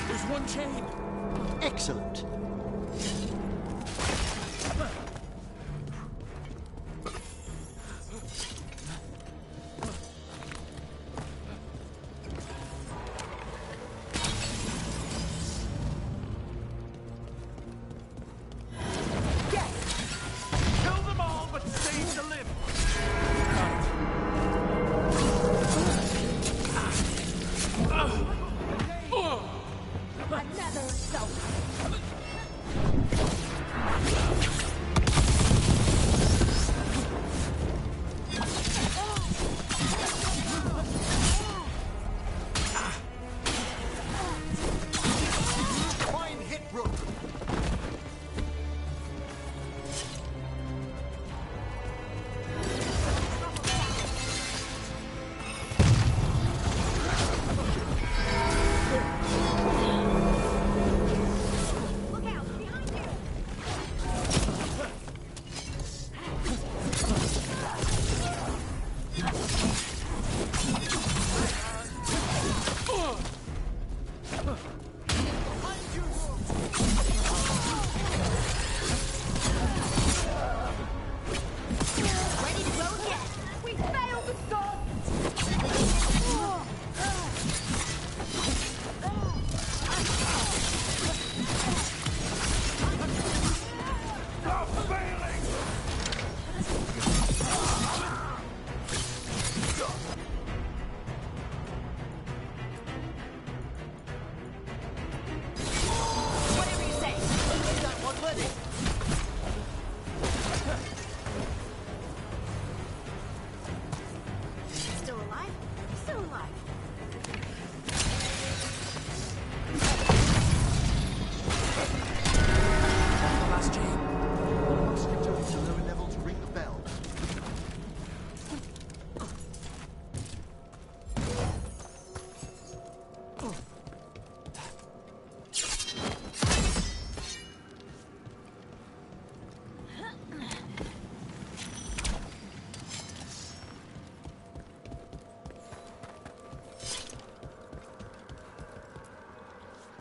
There's one chain. Excellent.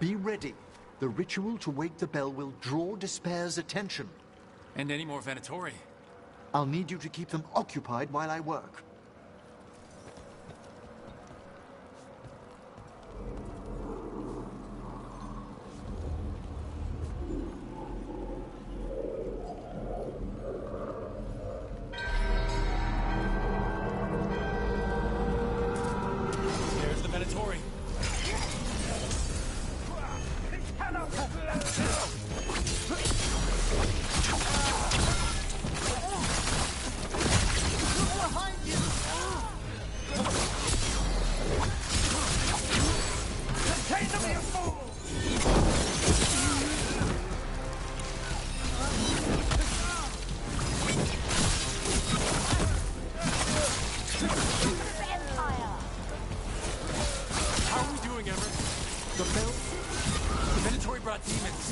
Be ready. The ritual to wake the bell will draw Despair's attention. And any more Venatori? I'll need you to keep them occupied while I work. There's the Venatori. How are we doing, Emmer? The bell? The Venatori brought demons.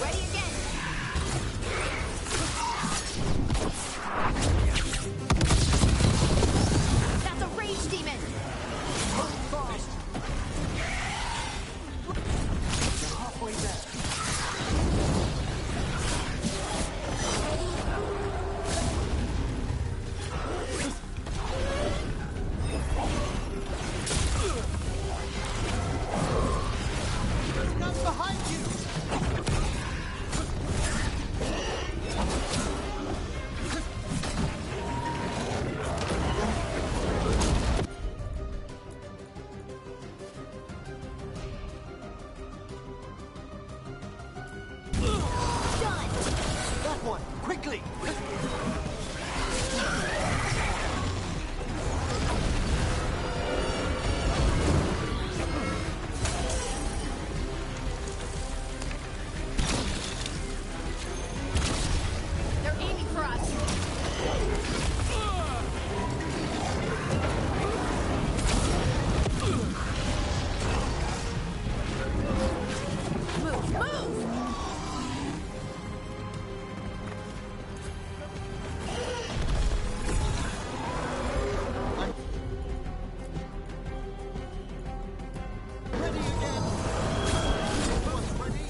Ready again. That's a rage demon. Halfway there. That's behind you! That one! Quickly! They're aiming for us. Move, move! Ready again! Everyone's ready?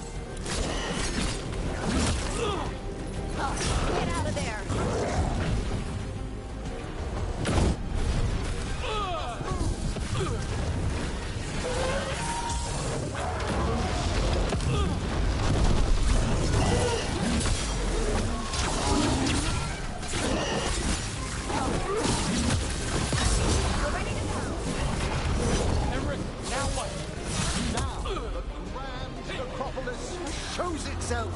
Get out of there. Emmerich, now what? Now, the grand necropolis shows itself!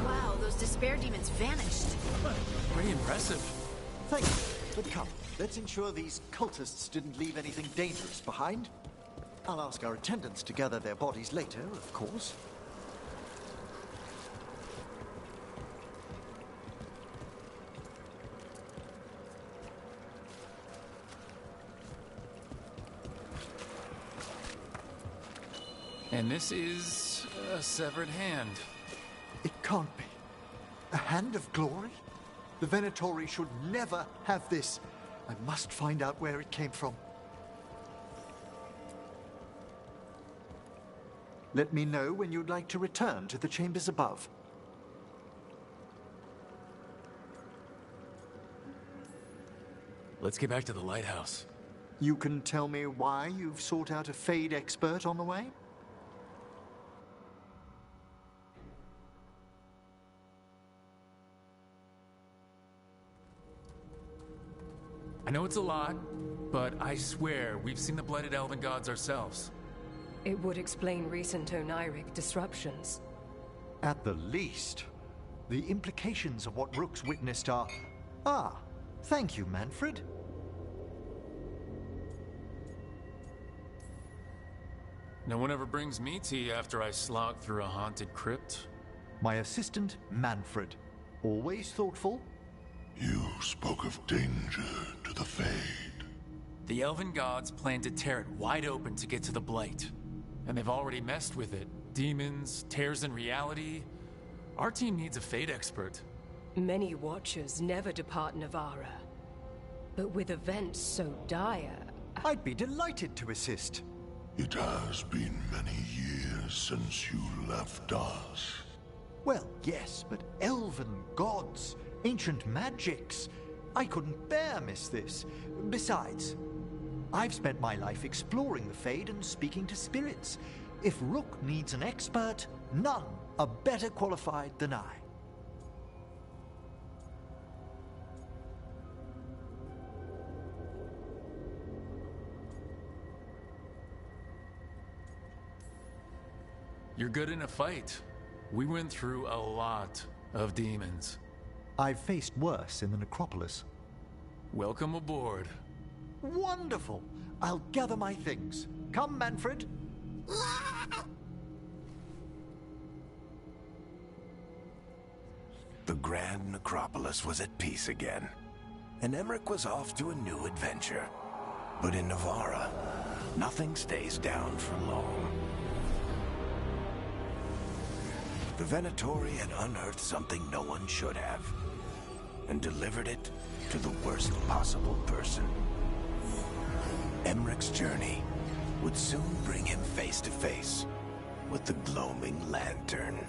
Wow, those despair demons vanished. Pretty impressive. Thank you. But come, let's ensure these cultists didn't leave anything dangerous behind. I'll ask our attendants to gather their bodies later, of course. And this is a severed hand. It can't be. A hand of glory? The Venatori should never have this. I must find out where it came from. Let me know when you'd like to return to the chambers above. let's get back to the lighthouse. You can tell me why you've sought out a Fade expert on the way? I know it's a lot, but I swear we've seen the blighted elven gods ourselves. It would explain recent Oniric disruptions. At the least. The implications of what Rook's witnessed are... Ah, thank you, Manfred. No one ever brings me tea after I slog through a haunted crypt. My assistant, Manfred. Always thoughtful. You spoke of danger to the Fade. The elven gods plan to tear it wide open to get to the blight. And they've already messed with it. Demons, tears in reality. Our team needs a Fade expert. Many Watchers never depart Navarra. But with events so dire... I'd be delighted to assist. It has been many years since you left us. Well, yes, but elven gods, ancient magics. I couldn't bear miss this. Besides, I've spent my life exploring the Fade and speaking to spirits. If Rook needs an expert, none are better qualified than I. You're good in a fight. We went through a lot of demons. I've faced worse in the necropolis. Welcome aboard. Wonderful! I'll gather my things. Come, Manfred. The Grand Necropolis was at peace again, and Emmerich was off to a new adventure. But in Navarra, nothing stays down for long. The Venatori had unearthed something no one should have, and delivered it to the worst possible person. Emmerich's journey would soon bring him face to face with the gloaming lantern.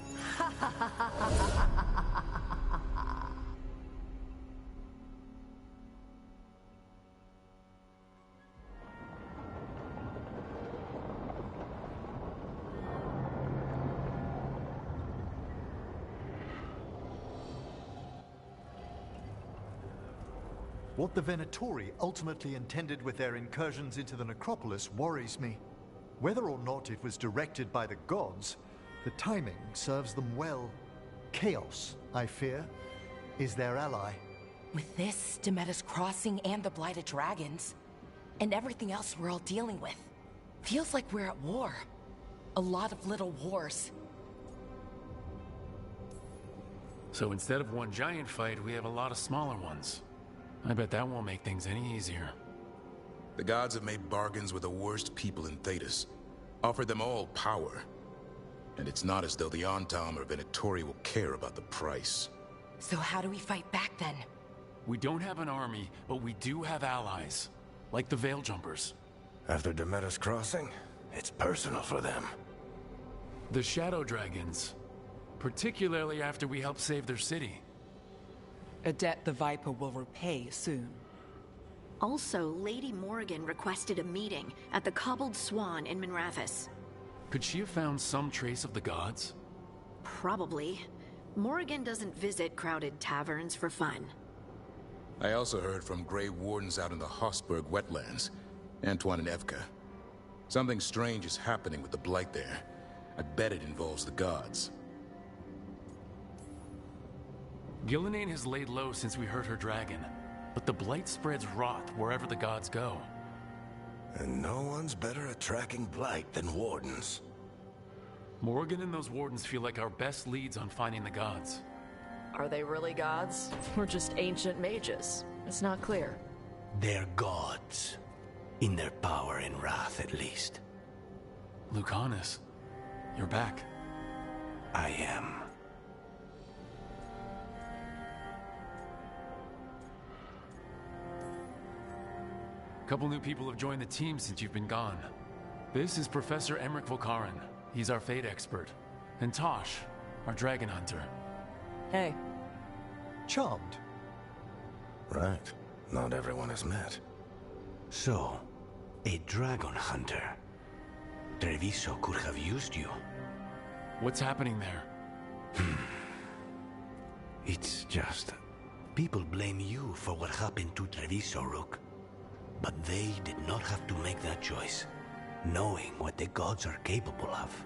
What the Venatori ultimately intended with their incursions into the necropolis worries me. Whether or not it was directed by the gods, the timing serves them well. Chaos, I fear, is their ally. With this, Demeter's Crossing and the Blighted Dragons, and everything else we're all dealing with, feels like we're at war. A lot of little wars. So instead of one giant fight, we have a lot of smaller ones. I bet that won't make things any easier. The gods have made bargains with the worst people in Thedas, offered them all power. And it's not as though the Antam or Venatori will care about the price. So how do we fight back then? We don't have an army, but we do have allies. Like the Veil Jumpers. After Demeter's Crossing, it's personal for them. The Shadow Dragons. Particularly after we helped save their city. A debt the Viper will repay soon. Also, Lady Morrigan requested a meeting at the Cobbled Swan in Minrathous. Could she have found some trace of the gods? Probably. Morrigan doesn't visit crowded taverns for fun. I also heard from Grey Wardens out in the Hossberg wetlands, Antoine and Evka. Something strange is happening with the Blight there. I bet it involves the gods. Gillenane has laid low since we hurt her dragon, but the Blight spreads rot wherever the gods go. And no one's better at tracking Blight than Wardens. Morrigan and those Wardens feel like our best leads on finding the gods. Are they really gods? Or just ancient mages? It's not clear. They're gods. In their power and wrath, at least. Lucanus, you're back. I am. A couple new people have joined the team since you've been gone. This is Professor Emmerich Volkaren. He's our Fade expert. And Tosh, our dragon hunter. Hey. Charmed. Right. not everyone has met. So, a dragon hunter. Treviso could have used you. What's happening there? It's just... people blame you for what happened to Treviso, Rook. But they did not have to make that choice, knowing what the gods are capable of.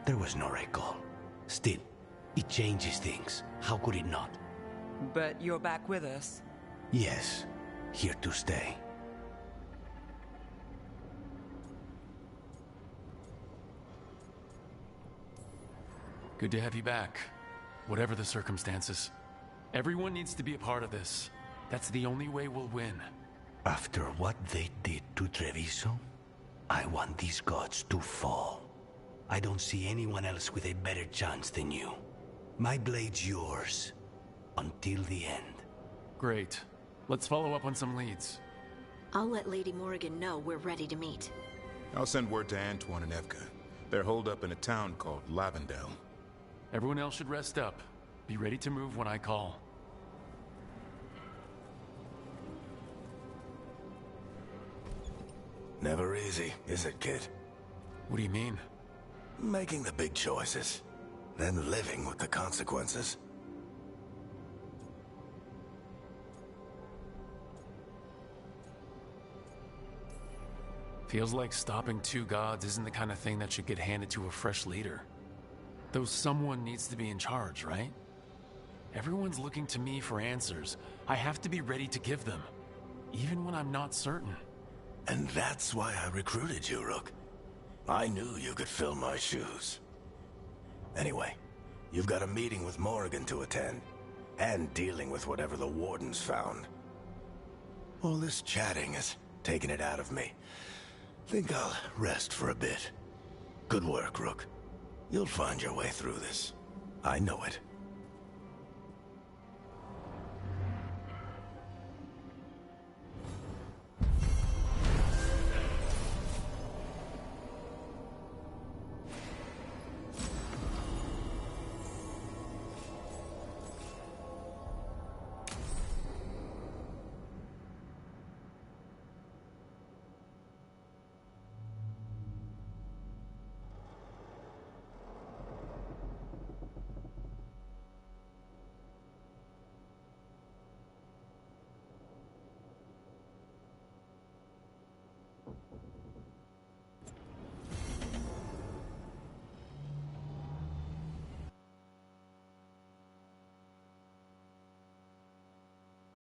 There was no recall. Still, it changes things. How could it not? But you're back with us? Yes, here to stay. Good to have you back, whatever the circumstances. Everyone needs to be a part of this. That's the only way we'll win. After what they did to Treviso, I want these gods to fall. I don't see anyone else with a better chance than you. My blade's yours, until the end. Great. Let's follow up on some leads. I'll let Lady Morrigan know we're ready to meet. I'll send word to Antoine and Evka. They're holed up in a town called Lavendel. Everyone else should rest up. Be ready to move when I call. Never easy, is it, kid? What do you mean? Making the big choices, then living with the consequences. Feels like stopping two gods isn't the kind of thing that should get handed to a fresh leader. Though someone needs to be in charge, right? Everyone's looking to me for answers. I have to be ready to give them, even when I'm not certain. And that's why I recruited you, Rook. I knew you could fill my shoes. Anyway, you've got a meeting with Morrigan to attend, and dealing with whatever the Warden's found. All this chatting has taken it out of me. Think I'll rest for a bit. Good work, Rook. You'll find your way through this. I know it.